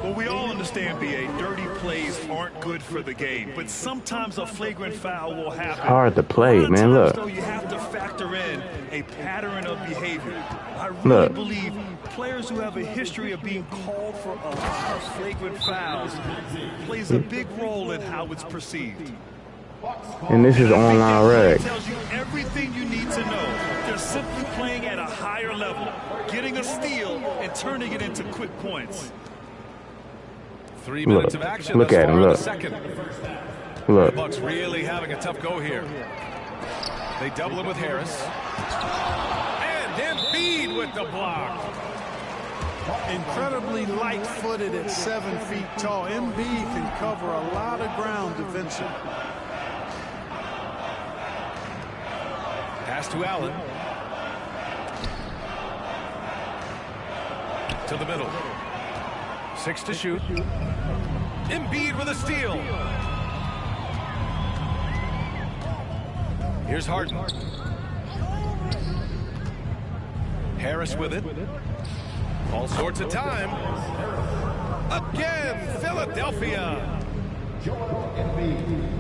Well, we all understand, B.A., dirty plays aren't good for the game, but sometimes a flagrant foul will happen. It's hard to play, man. Look. Though, you have to factor in a pattern of behavior. I really believe players who have a history of being called for a lot of flagrant fouls plays a big role in how it's perceived. And this is online reg. Tells you everything you need to know. They're simply playing at a higher level, getting a steal and turning it into quick points. 3 minutes of action. Look at him. Look. Look. The Bucks really having a tough go here. They double him with Harris. And Embiid with the block. Incredibly light-footed at 7 feet tall. Embiid can cover a lot of ground defensively. Pass to Allen. To the middle. 6 to shoot. Embiid with a steal. Here's Harden. Harris with it. All sorts of time. Again, Philadelphia.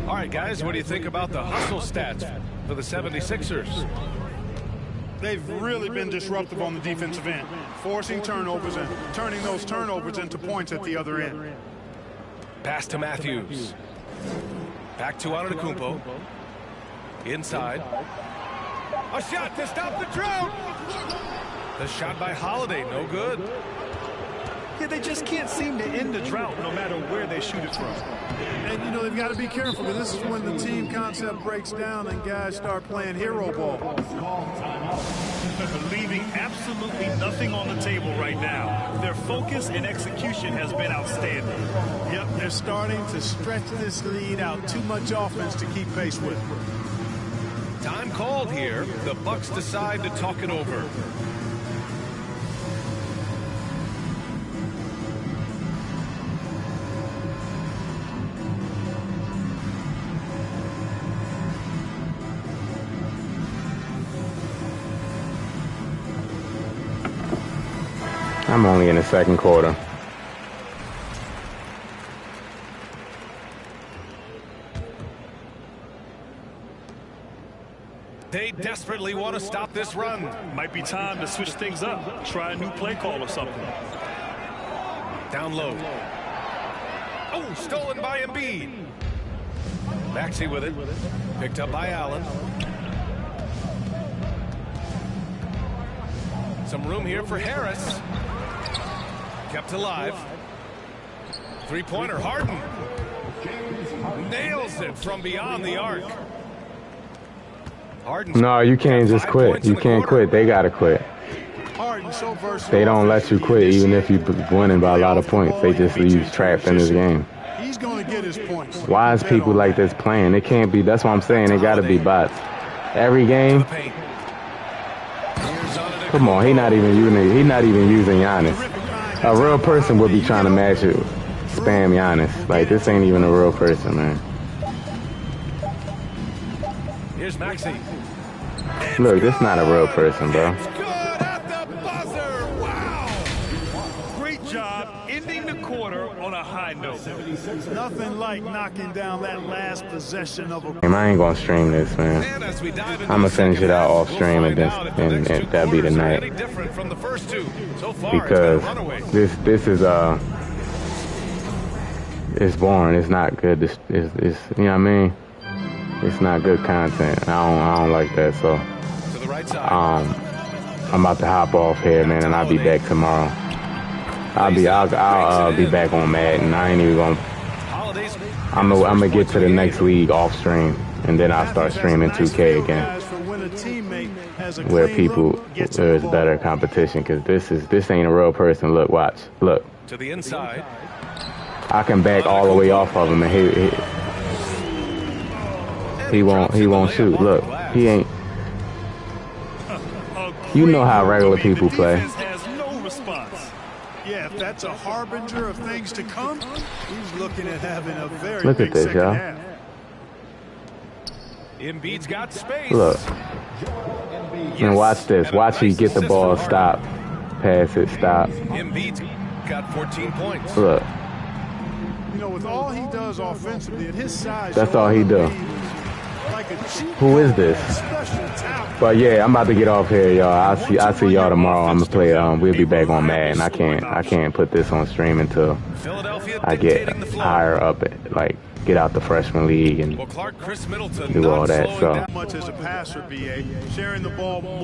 All right, guys, what do you think about the hustle stats for the 76ers? They've really been disruptive on the defensive end, forcing turnovers and turning those turnovers into points at the other end. Pass to Matthews. Back to Antetokounmpo. Inside. A shot to stop the drought. The shot by Holiday, no good. Yeah, they just can't seem to end the drought no matter where they shoot it from. And, you know, they've got to be careful because this is when the team concept breaks down and guys start playing hero ball. Leaving absolutely nothing on the table right now. Their focus and execution has been outstanding. Yep, they're starting to stretch this lead out. Too much offense to keep pace with. Time called here. The Bucks decide to talk it over. I'm only in the second quarter. They desperately want to stop this run. Might be time to switch things up. Try a new play call or something. Down low. Oh, stolen by Embiid. Maxey with it. Picked up by Allen. Some room here for Harris. Kept alive. Three-pointer, Harden. Nails it from beyond the arc. No, you can't just quit. You can't quit. They got to quit. They don't let you quit even if you're winning by a lot of points. They just leave you trapped in this game. He's going to get his points. Why is people like this playing? It can't be. That's what I'm saying. They got to be bots. Every game. Come on, he's not even using Giannis. A real person would be trying to match it, spam Giannis. Like, this ain't even a real person, man. Here's Maxey. Look, this not a real person, bro. Great job ending the quarter on a high note. Nothing like knocking down that last possession of a... I ain't gonna stream this, man. I'm gonna finish it out off stream and that'll be the night. Because this is it's boring. It's not good. It's you know what I mean? It's not good content. I don't like that. So I'm about to hop off here, man, and I'll be back tomorrow. I'll be back on Madden. I ain't even gonna. I'm gonna get to the next league off stream, and then I'll start streaming 2K again, where there's better competition. Cause this ain't a real person. Look, watch, look. To the inside. I can back all the way off of him, and he won't shoot. Look, he ain't. You know how regular people play. Yeah, if that's a harbinger of things to come, he's looking at having a very Look at this, y'all. Embiid's got space. Look. And watch this. Watch he get the ball, stop, pass it, stop. Embiid's got 14 points. Look. You know, with all he does offensively at his size, that's all he do. Who is this? But yeah, I'm about to get off here, y'all. I'll see y'all tomorrow. I'm gonna play. We'll be back on Madden. I can't put this on stream until I get higher up, like get out the freshman league and do all that. So. Much as a passer, BA, sharing the ball more.